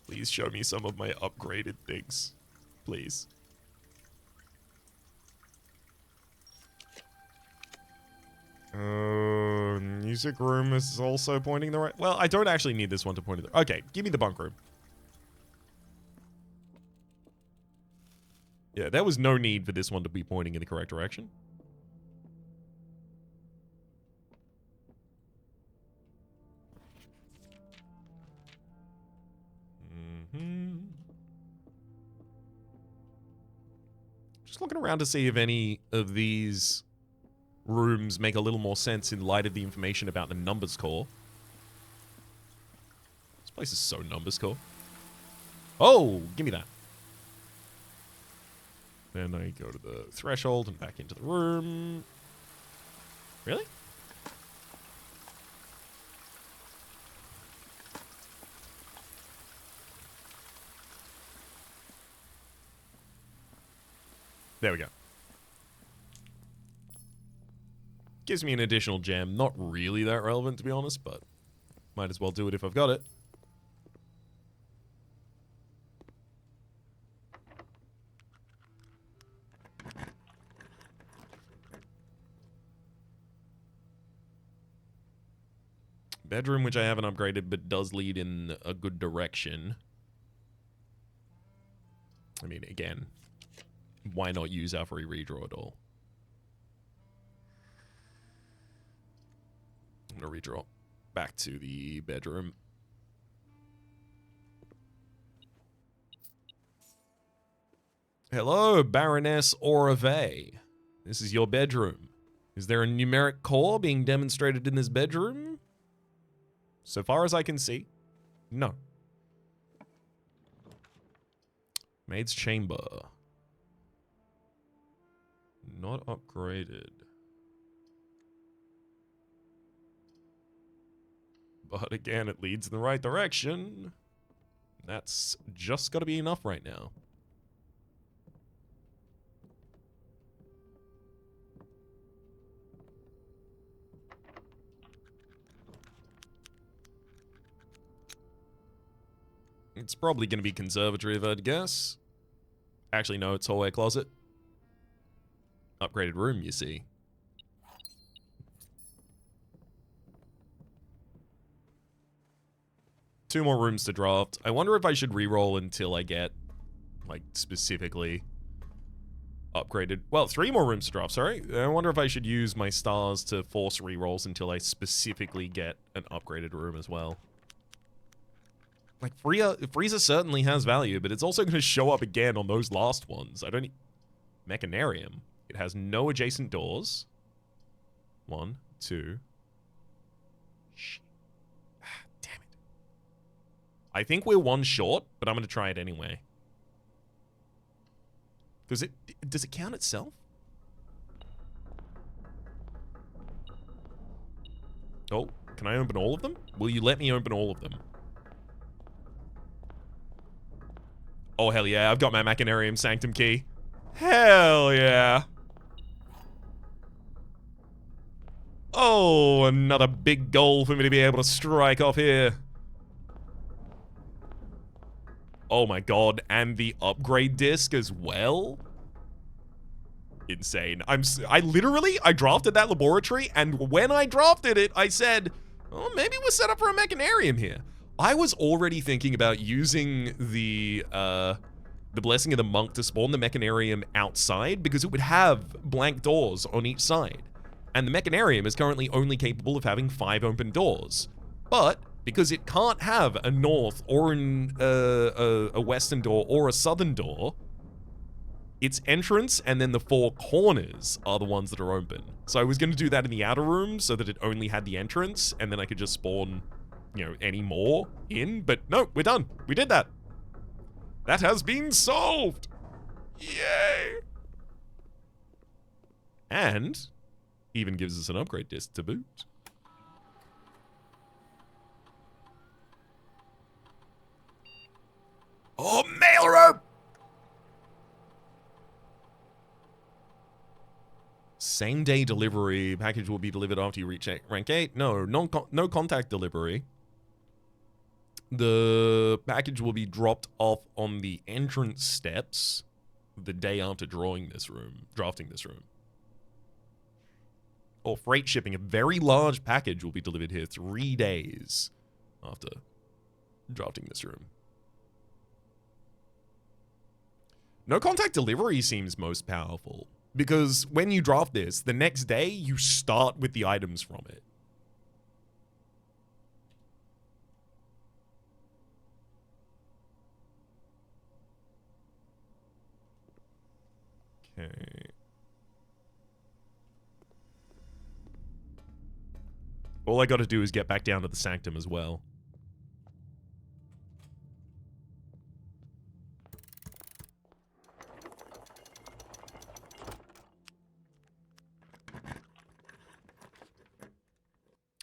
Please show me some of my upgraded things. Please. music room is also pointing the right... Well, I don't actually need this one to point in the... Okay, give me the bunk room. Yeah, there was no need for this one to be pointing in the correct direction. Just looking around to see if any of these rooms make a little more sense in light of the information about the numbers core. This place is so numbers core. Oh, give me that. Then I go to the threshold and back into the room. Really? There we go. Gives me an additional gem. Not really that relevant, to be honest, but might as well do it if I've got it. Bedroom, which I haven't upgraded, but does lead in a good direction. I mean, again, why not use our free redraw at all? I'm going to redraw back to the bedroom. Hello, Baroness Orave. This is your bedroom. Is there a numeric core being demonstrated in this bedroom? So far as I can see, no. Maid's chamber. Not upgraded. But again, it leads in the right direction. That's just got to be enough right now. It's probably going to be conservatory, if I'd guess. Actually, no, it's hallway closet. Upgraded room, you see. Two more rooms to draft. I wonder if I should re-roll until I get, like, specifically upgraded. Well, 3 more rooms to draft, sorry. I wonder if I should use my stars to force re-rolls until I specifically get an upgraded room as well. Like, Frieza certainly has value, but it's also going to show up again on those last ones. I don't need... Mechanarium. It has no adjacent doors. 1, 2... Shit. Damn it. I think we're 1 short, but I'm going to try it anyway. Does it count itself? Oh, can I open all of them? Will you let me open all of them? Oh, hell yeah, I've got my Machinarium Sanctum key. Hell yeah. Oh, another big goal for me to be able to strike off here. Oh my god, and the upgrade disc as well? Insane. I drafted that laboratory, and when I drafted it, I said, oh, maybe we're set up for a Machinarium here. I was already thinking about using the Blessing of the Monk to spawn the Machinarium outside, because it would have blank doors on each side. And the Machinarium is currently only capable of having 5 open doors. But, because it can't have a north or a western door or a southern door, its entrance and then the 4 corners are the ones that are open. So I was going to do that in the outer room so that it only had the entrance, and then I could just spawn, you know, any more in. But no, we're done. We did that. That has been solved. Yay. And even gives us an upgrade disc to boot. Oh, mail room! Same day delivery. Package will be delivered after you reach rank 8. No, no contact delivery. The package will be dropped off on the entrance steps the day after drafting this room. or freight shipping. A very large package will be delivered here 3 days after drafting this room. No contact delivery seems most powerful, because when you draft this, the next day you start with the items from it. Okay. All I gotta do is get back down to the sanctum as well.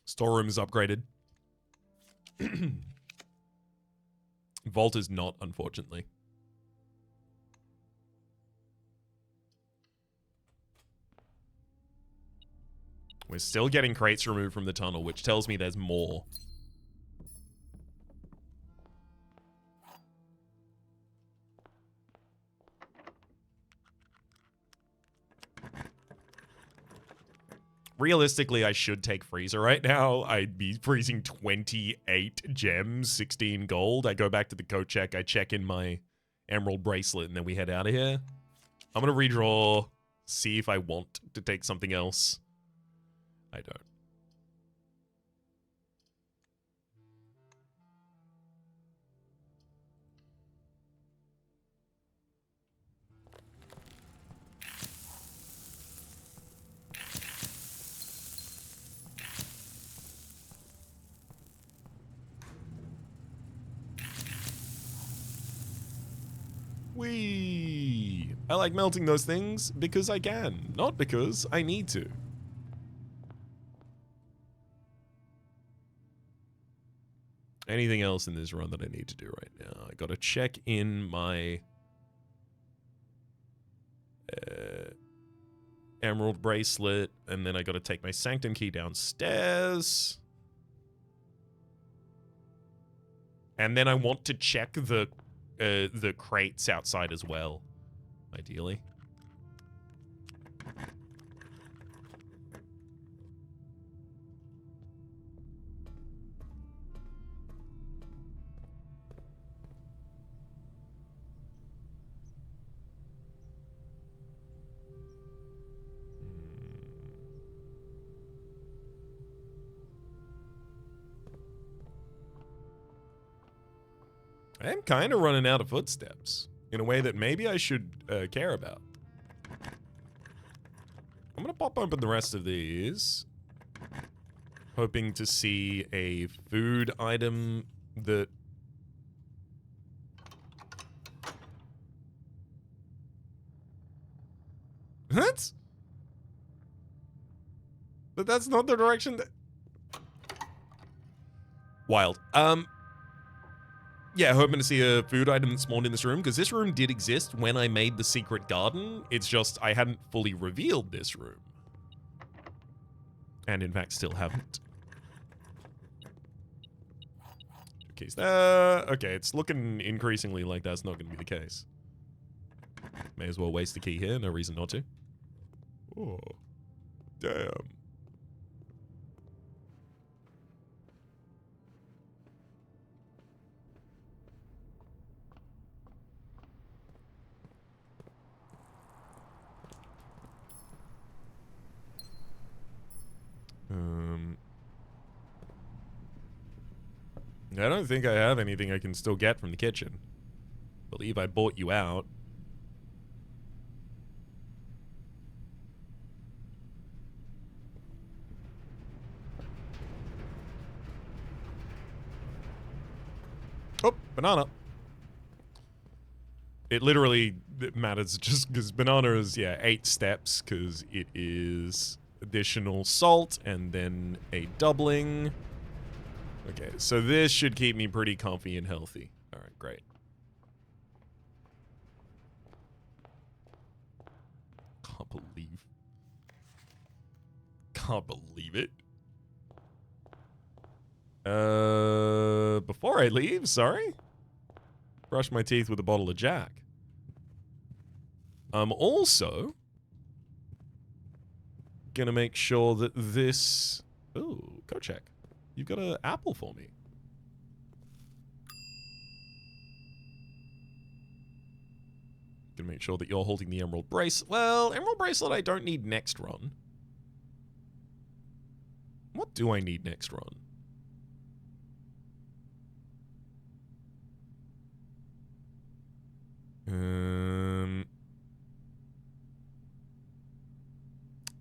Storeroom is upgraded. Vault is not, unfortunately. We're still getting crates removed from the tunnel, which tells me there's more. Realistically, I should take freezer right now. I'd be freezing 28 gems, 16 gold. I go back to the code check. I check in my emerald bracelet, and then we head out of here. I'm going to redraw, see if I want to take something else. I don't. Whee! I like melting those things because I can, not because I need to. Anything else in this run that I need to do right now? I gotta check in my emerald bracelet, and then I gotta take my sanctum key downstairs. And then I want to check the crates outside as well, ideally. I am kind of running out of footsteps in a way that maybe I should care about. I'm going to pop open the rest of these, hoping to see a food item that... What? But that's not the direction that... Wild. Yeah, hoping to see a food item that spawned in this room, because this room did exist when I made the secret garden. It's just I hadn't fully revealed this room. And in fact, still haven't. Keys there. Okay, it's looking increasingly like that's not going to be the case. May as well waste the key here, no reason not to. Oh, damn. I don't think I have anything I can still get from the kitchen. Believe I bought you out. Oh, banana. It literally matters just because banana is, yeah, 8 steps because it is additional salt and then a doubling. Okay, so this should keep me pretty comfy and healthy. All right, great. Can't believe it. Before I leave, sorry. Brush my teeth with a bottle of Jack. Also, gonna make sure that this... Ooh, go check. You've got an apple for me. Gonna make sure that you're holding the emerald bracelet. Well, emerald bracelet I don't need next run. What do I need next run?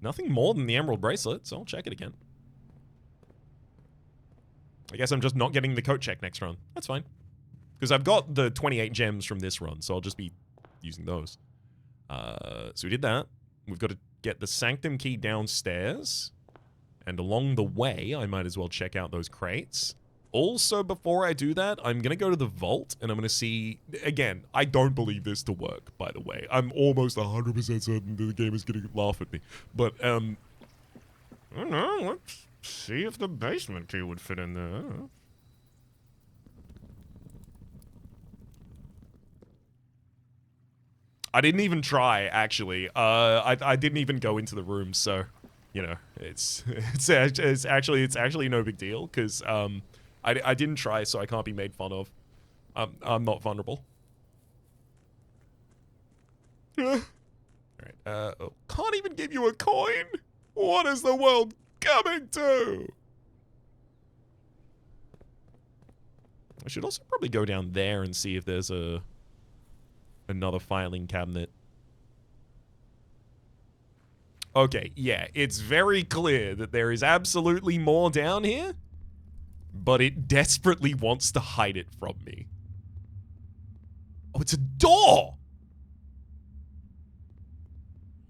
Nothing more than the emerald bracelet, so I'll check it again. I guess I'm just not getting the coat check next run. That's fine. Because I've got the 28 gems from this run, so I'll just be using those. So we did that. We've got to get the sanctum key downstairs. And along the way, I might as well check out those crates. Also, before I do that, I'm going to go to the vault, and I'm going to see... Again, I don't believe this to work, by the way. I'm almost 100% certain that the game is going to laugh at me. But, I don't know, let's see if the basement key would fit in there. I didn't even try, actually. I didn't even go into the room, so... You know, it's actually no big deal, because, I didn't try, so I can't be made fun of. I'm not vulnerable. Alright, oh, can't even give you a coin? What is the world coming to? I should also probably go down there and see if there's another filing cabinet. Okay, yeah, it's very clear that there is absolutely more down here, but it desperately wants to hide it from me. Oh, it's a door!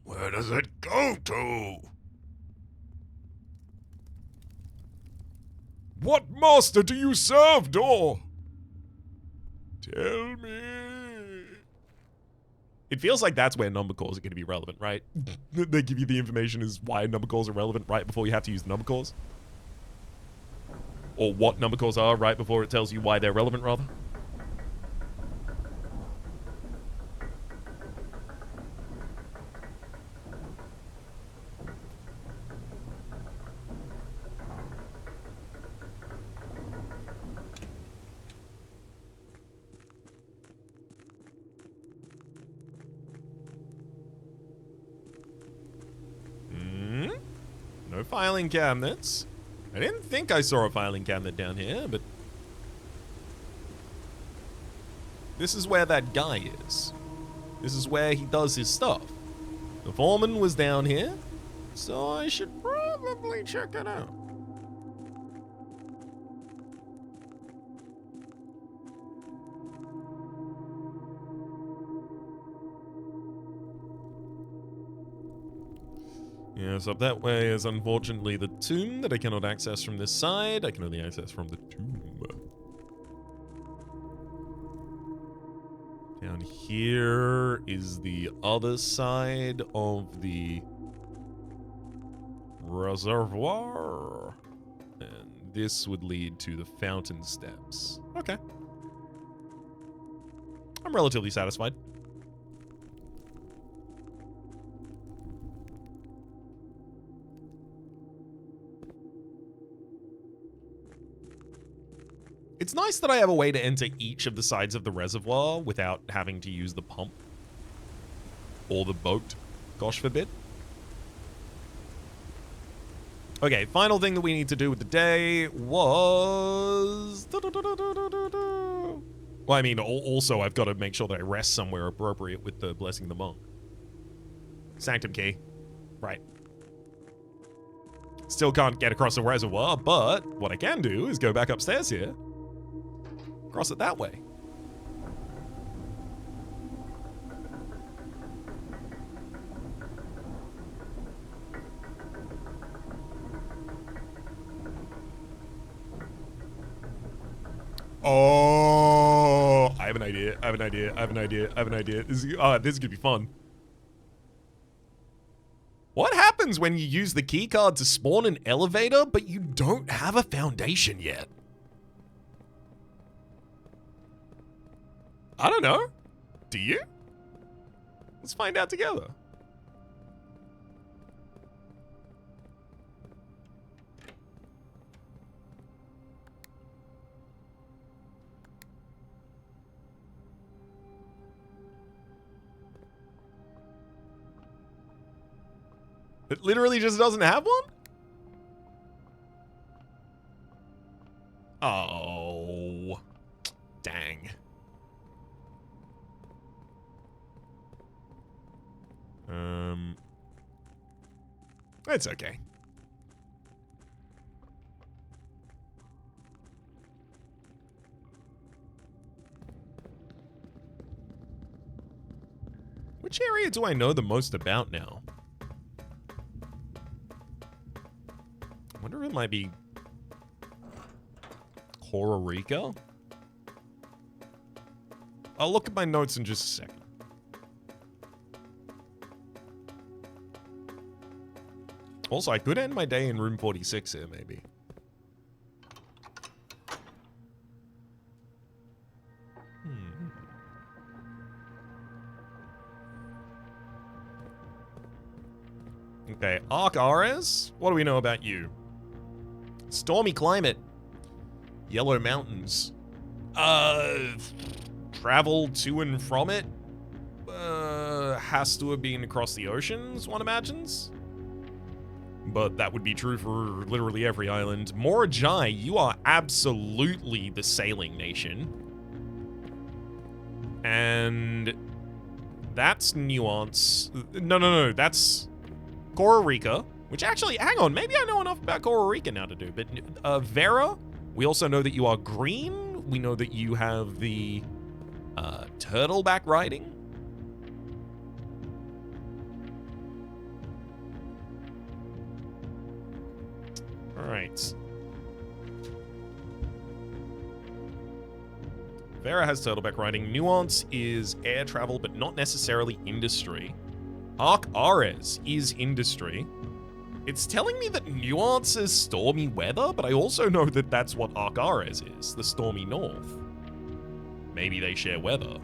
Where does it go to? What master do you serve, door? Tell me. It feels like that's where number calls are going to be relevant, right? They give you the information as why number calls are relevant right before you have to use the number calls. Or what number calls are right before it tells you why they're relevant, rather. No filing cabinets. I didn't think I saw a filing cabinet down here, but... This is where that guy is. This is where he does his stuff. The foreman was down here, so I should probably check it out. Yes, up that way is unfortunately the tomb that I cannot access from this side. I can only access from the tomb. Down here is the other side of the reservoir. And this would lead to the fountain steps. Okay. I'm relatively satisfied. It's nice that I have a way to enter each of the sides of the reservoir without having to use the pump. Or the boat. Gosh forbid. Okay, final thing that we need to do with the day was... Well, I mean, also I've got to make sure that I rest somewhere appropriate with the Blessing the Monk. Sanctum key. Right. Still can't get across the reservoir, but what I can do is go back upstairs here. Cross it that way. Oh, I have an idea. I have an idea. I have an idea. I have an idea. This is gonna be fun. What happens when you use the keycard to spawn an elevator, but you don't have a foundation yet? I don't know. Do you? Let's find out together. It literally just doesn't have one? Oh. Dang. It's okay. Which area do I know the most about now? I wonder if it might be Costa Rica? I'll look at my notes in just a second. Also, I could end my day in room 46 here, maybe. Okay, Ark Ares? What do we know about you? Stormy climate. Yellow mountains. Travel to and from it? Has to have been across the oceans, one imagines? But that would be true for literally every island. Morajai, you are absolutely the sailing nation. And that's Nuance. No, that's Costa Rica, which actually, hang on, maybe I know enough about Costa Rica now to do, but Vera, we also know that you are green. We know that you have the turtleback riding. All right. Vera has turtleback riding. Nuance is air travel, but not necessarily industry. Ark Ares is industry. It's telling me that Nuance is stormy weather, but I also know that that's what Ark Ares is, the stormy north. Maybe they share weather.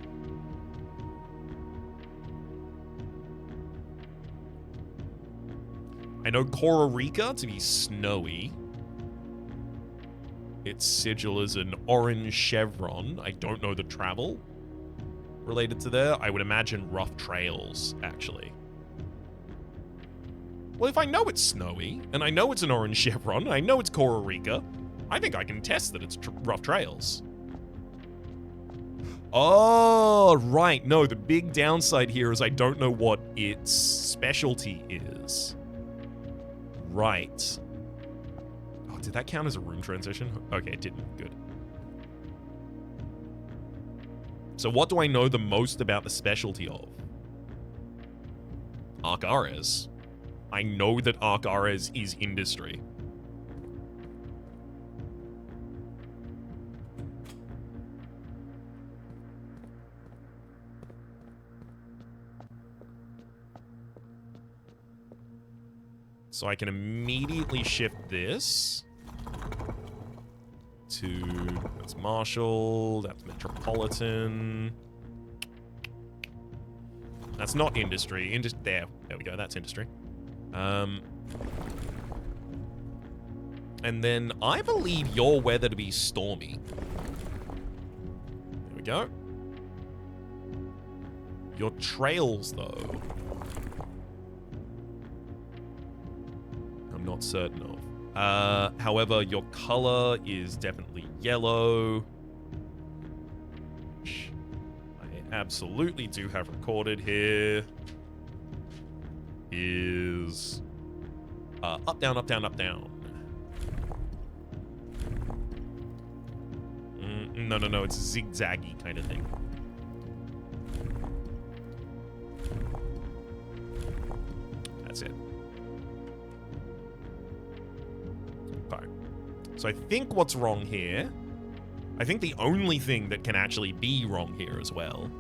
I know Costa Rica to be snowy. Its sigil is an orange chevron. I don't know the travel related to there. I would imagine rough trails, actually. Well, if I know it's snowy, and I know it's an orange chevron, and I know it's Costa Rica, I think I can test that it's rough trails. Oh, right. No, the big downside here is I don't know what its specialty is. Right. Oh, did that count as a room transition? Okay, it didn't. Good. So what do I know the most about the specialty of? Ark Ares. I know that Ark Ares is industry. So I can immediately shift this to, that's Marshall, that's Metropolitan. That's not industry. There we go, that's industry. And then I believe your weather to be stormy. There we go. Your trails, though, I'm not certain of. However, your color is definitely yellow. Which I absolutely do have recorded here. Is up, down, up, down, up, down. No, it's zigzaggy kind of thing. That's it. Okay. So I think what's wrong here, I think the only thing that can actually be wrong here as well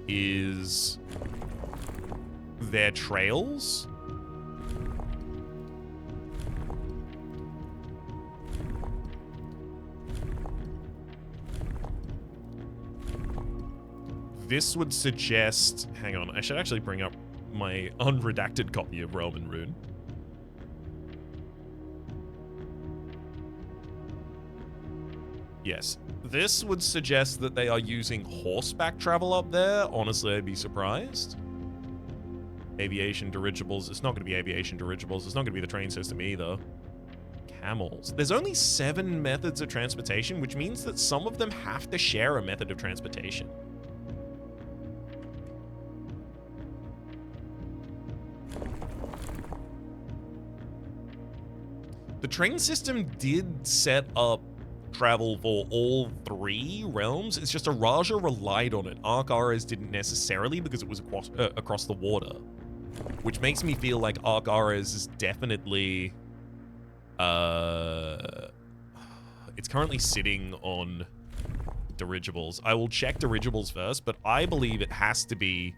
is their trails. This would suggest, hang on, I should actually bring up my unredacted copy of Realm and Rune. Yes, this would suggest that they are using horseback travel up there. Honestly, I'd be surprised. Aviation dirigibles. It's not going to be aviation dirigibles. It's not going to be the train system either. Camels. There's only 7 methods of transportation, which means that some of them have to share a method of transportation. The train system did set up travel for all 3 realms. It's just Araja relied on it. Ark Ares didn't necessarily because it was across the water. Which makes me feel like Ark Ares is definitely... it's currently sitting on dirigibles. I will check dirigibles first, but I believe it has to be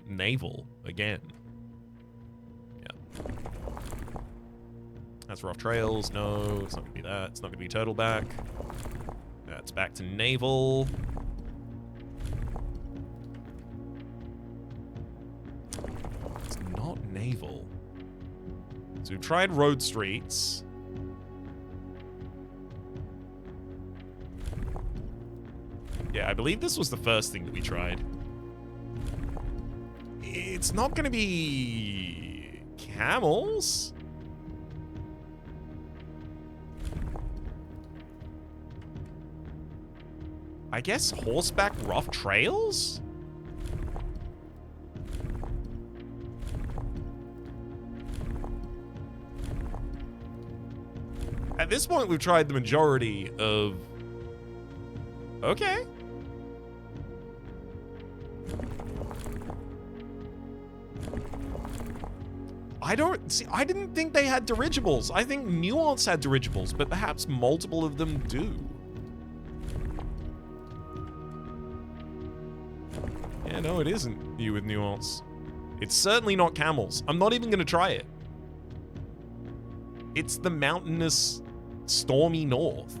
naval again. Yeah. That's rough trails. No, it's not going to be that. It's not going to be turtleback. That's back to naval. It's not naval. So we've tried road streets. Yeah, I believe this was the first thing that we tried. It's not going to be camels. I guess horseback rough trails? At this point, we've tried the majority of... Okay. I didn't think they had dirigibles. I think Nuance had dirigibles, but perhaps multiple of them do. Yeah, no, it isn't you with Nuance. It's certainly not camels. I'm not even going to try it. It's the mountainous, stormy north.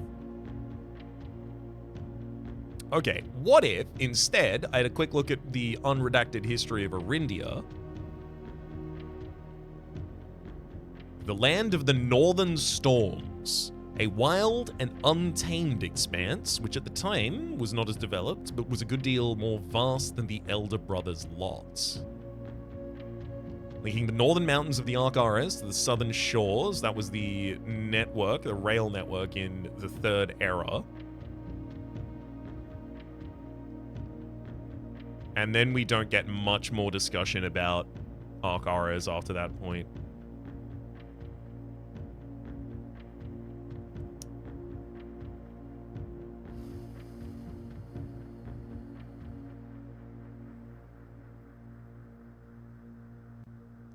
Okay, what if, instead, I had a quick look at the unredacted history of Arindia. The land of the northern storms. A wild and untamed expanse, which at the time was not as developed, but was a good deal more vast than the Elder Brothers' lots. Linking the northern mountains of the Ark Ares to the southern shores, that was the network, the rail network in the Third Era. And then we don't get much more discussion about Ark Ares after that point.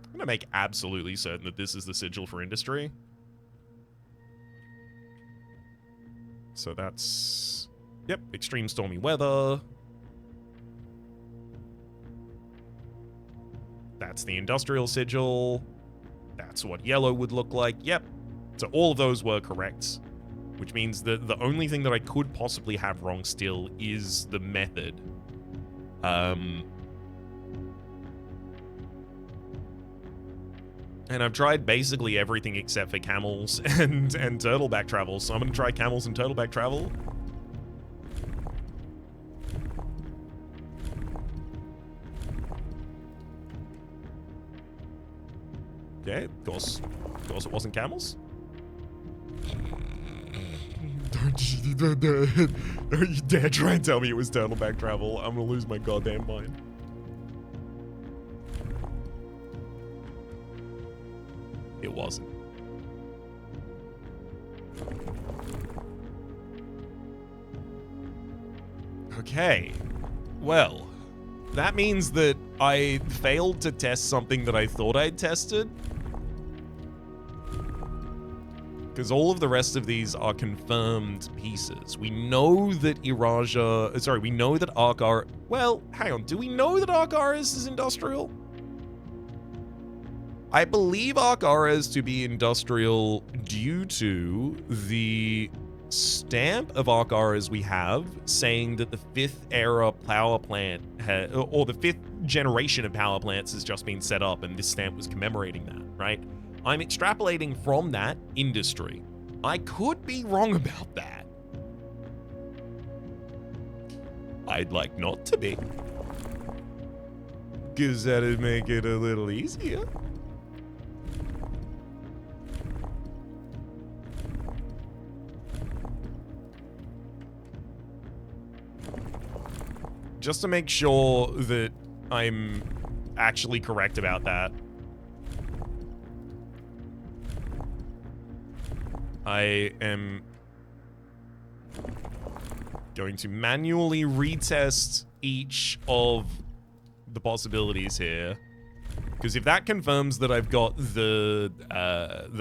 I'm going to make absolutely certain that this is the sigil for industry. So that's... Yep, extreme stormy weather. That's the industrial sigil. That's what yellow would look like. Yep. So all of those were correct. Which means that the only thing that I could possibly have wrong still is the method. And I've tried basically everything except for camels and turtleback travel. So I'm going to try camels and turtleback travel. Yeah, of course it wasn't camels. Don't you dare try and tell me it was turtleback travel. I'm going to lose my goddamn mind. It wasn't. Okay. Well, that means that I failed to test something that I thought I'd tested. Because all of the rest of these are confirmed pieces. We know that we know that Ark Ares... Well, hang on. Do we know that Ark Ares is industrial? I believe Ark Ares to be industrial due to the stamp of Ark Ares we have saying that the 5th era power plant, or the 5th generation of power plants has just been set up, and this stamp was commemorating that, right? I'm extrapolating from that industry. I could be wrong about that. I'd like not to be. Because that'd make it a little easier. Just to make sure that I'm actually correct about that, I am going to manually retest each of the possibilities here. Because if that confirms that I've got the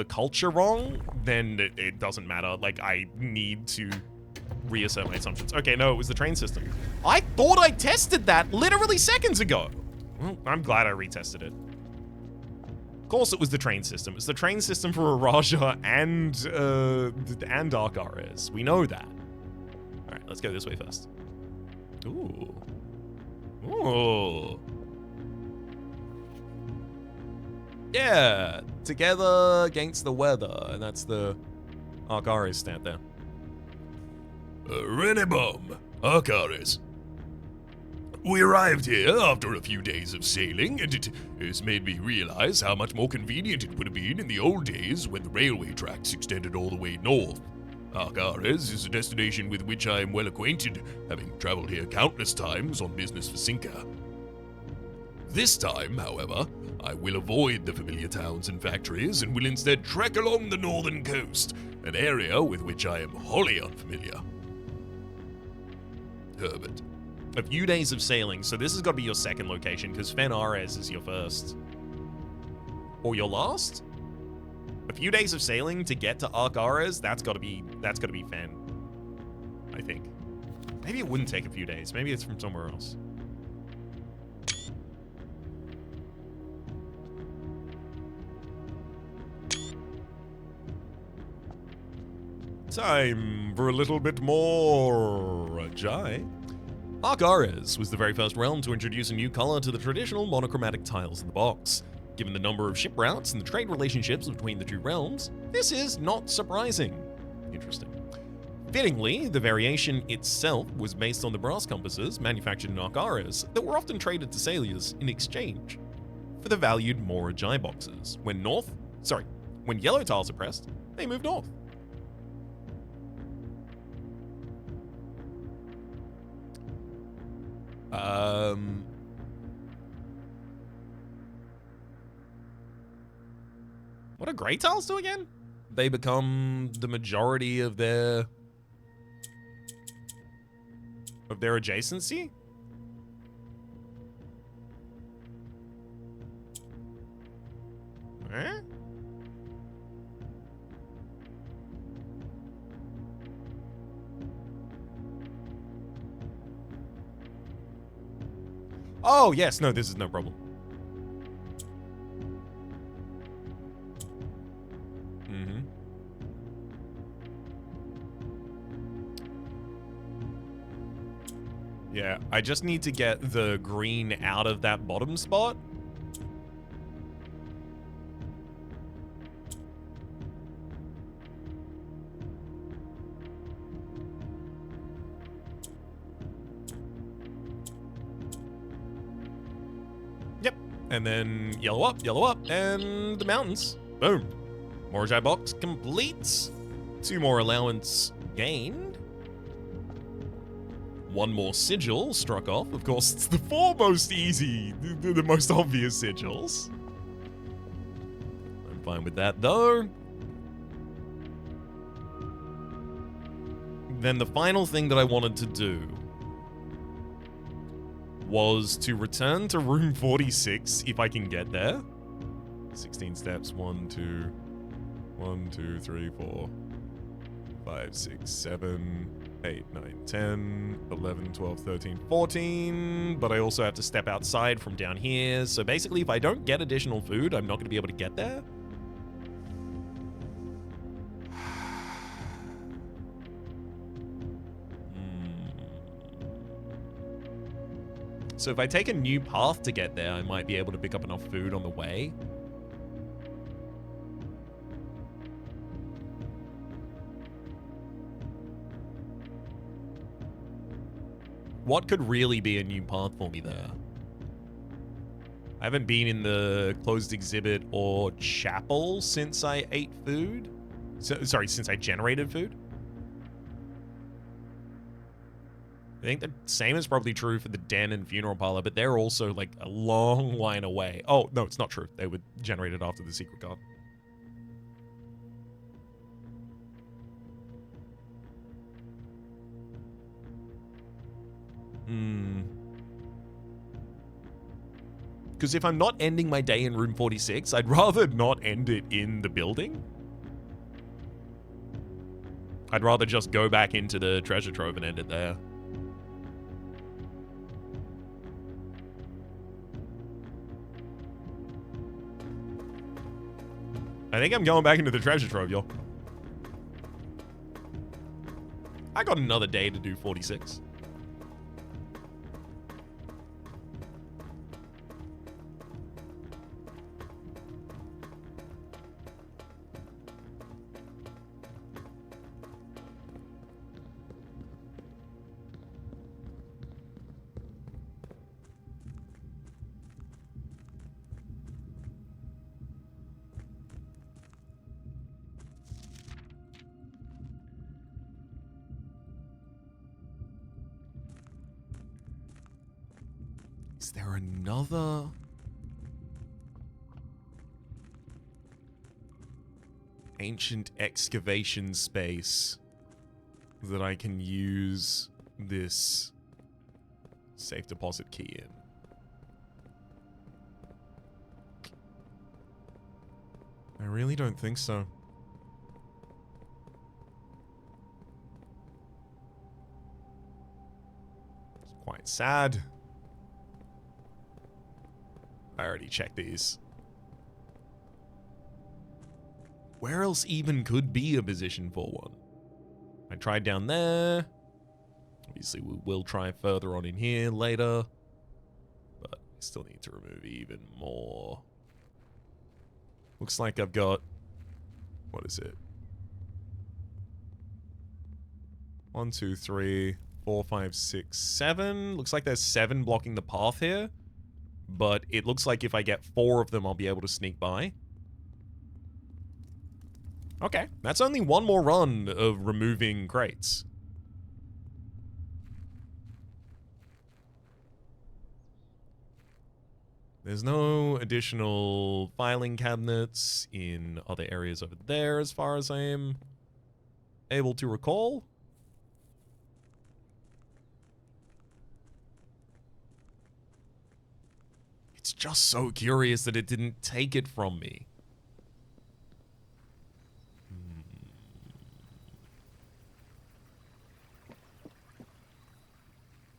culture wrong, then it doesn't matter. Like, I need to reassert my assumptions. Okay, no, it was the train system. I thought I tested that literally seconds ago. Well, I'm glad I retested it. Of course it was the train system. It's the train system for Araja and Dark Ares. We know that. All right, let's go this way first. Ooh. Ooh. Yeah, together against the weather, and that's the Dark Ares stat there. Renebom, Arcaris. We arrived here after a few days of sailing, and it has made me realize how much more convenient it would have been in the old days when the railway tracks extended all the way north. Arcaris is a destination with which I am well acquainted, having traveled here countless times on business for Cinca. This time, however, I will avoid the familiar towns and factories and will instead trek along the northern coast, an area with which I am wholly unfamiliar. Herbert. A few days of sailing, so this has got to be your second location, because Fen Ares is your first. Or your last? A few days of sailing to get to Ark Ares, that's gotta be Fen. I think. Maybe it wouldn't take a few days. Maybe it's from somewhere else. Time for a little bit more Rajai. Ark Ares was the very first realm to introduce a new color to the traditional monochromatic tiles in the box. Given the number of ship routes and the trade relationships between the two realms, this is not surprising. Interesting. Fittingly, the variation itself was based on the brass compasses manufactured in Ark Ares that were often traded to sailors in exchange for the valued Morajai boxes. When yellow tiles are pressed, they move north. What do gray tiles do again? They become the majority of their adjacency? Eh? Oh, yes. No, this is no problem. Yeah, I just need to get the green out of that bottom spot. Yep, and then yellow up, and the mountains. Boom. Morajai box completes. 2 more allowance gained. 1 more sigil struck off. Of course, it's the 4 most easy, the most obvious sigils. I'm fine with that, though. Then the final thing that I wanted to do was to return to room 46, if I can get there. 16 steps, 1, 2, 3, 4, 5, 6, 7... 8, 9, 10, 11, 12, 13, 14, but I also have to step outside from down here. So basically, if I don't get additional food, I'm not going to be able to get there. So if I take a new path to get there, I might be able to pick up enough food on the way. What could really be a new path for me there? I haven't been in the closed exhibit or chapel since I ate food. Sorry, since I generated food. I think the same is probably true for the den and funeral parlor, but they're also like a long line away. Oh, no, it's not true. They were generated after the secret card. Because if I'm not ending my day in room 46, I'd rather not end it in the building. I'd rather just go back into the treasure trove and end it there. I think I'm going back into the treasure trove, y'all. I got another day to do 46. Is there another? Ancient excavation space that I can use this safe deposit key in? I really don't think so. It's quite sad. I already checked these. Where else even could be a position for one? I tried down there. Obviously, we will try further on in here later. But I still need to remove even more. Looks like I've got... What is it? 1, 2, 3, 4, 5, 6, 7. Looks like there's 7 blocking the path here. But it looks like if I get 4 of them, I'll be able to sneak by. Okay, that's only one more run of removing crates. There's no additional filing cabinets in other areas over there as far as I am able to recall. It's just so curious that it didn't take it from me.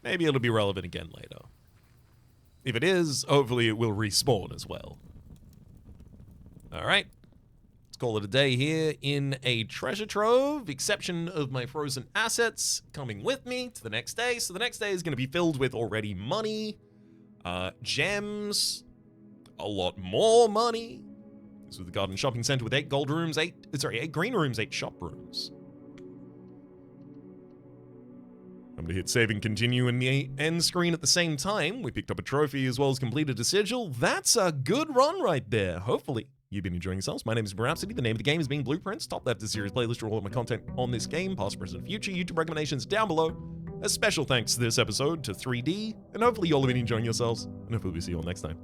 Maybe it'll be relevant again later. If it is, hopefully it will respawn as well. Alright. Let's call it a day here in a treasure trove, exception of my frozen assets coming with me to the next day. So the next day is going to be filled with already money. Gems, a lot more money. This was the Garden Shopping Center with 8 gold rooms, 8 green rooms, 8 shop rooms. I'm going to hit save and continue in the end screen at the same time. We picked up a trophy as well as completed a sigil. That's a good run right there. Hopefully, you've been enjoying yourselves. My name is Rhapsody. The name of the game is being Blueprints. Top left is series playlist for all of my content on this game, past, present, future. YouTube recommendations down below. A special thanks to this episode to 3D, and hopefully you all have been enjoying yourselves, and hopefully we'll see you all next time.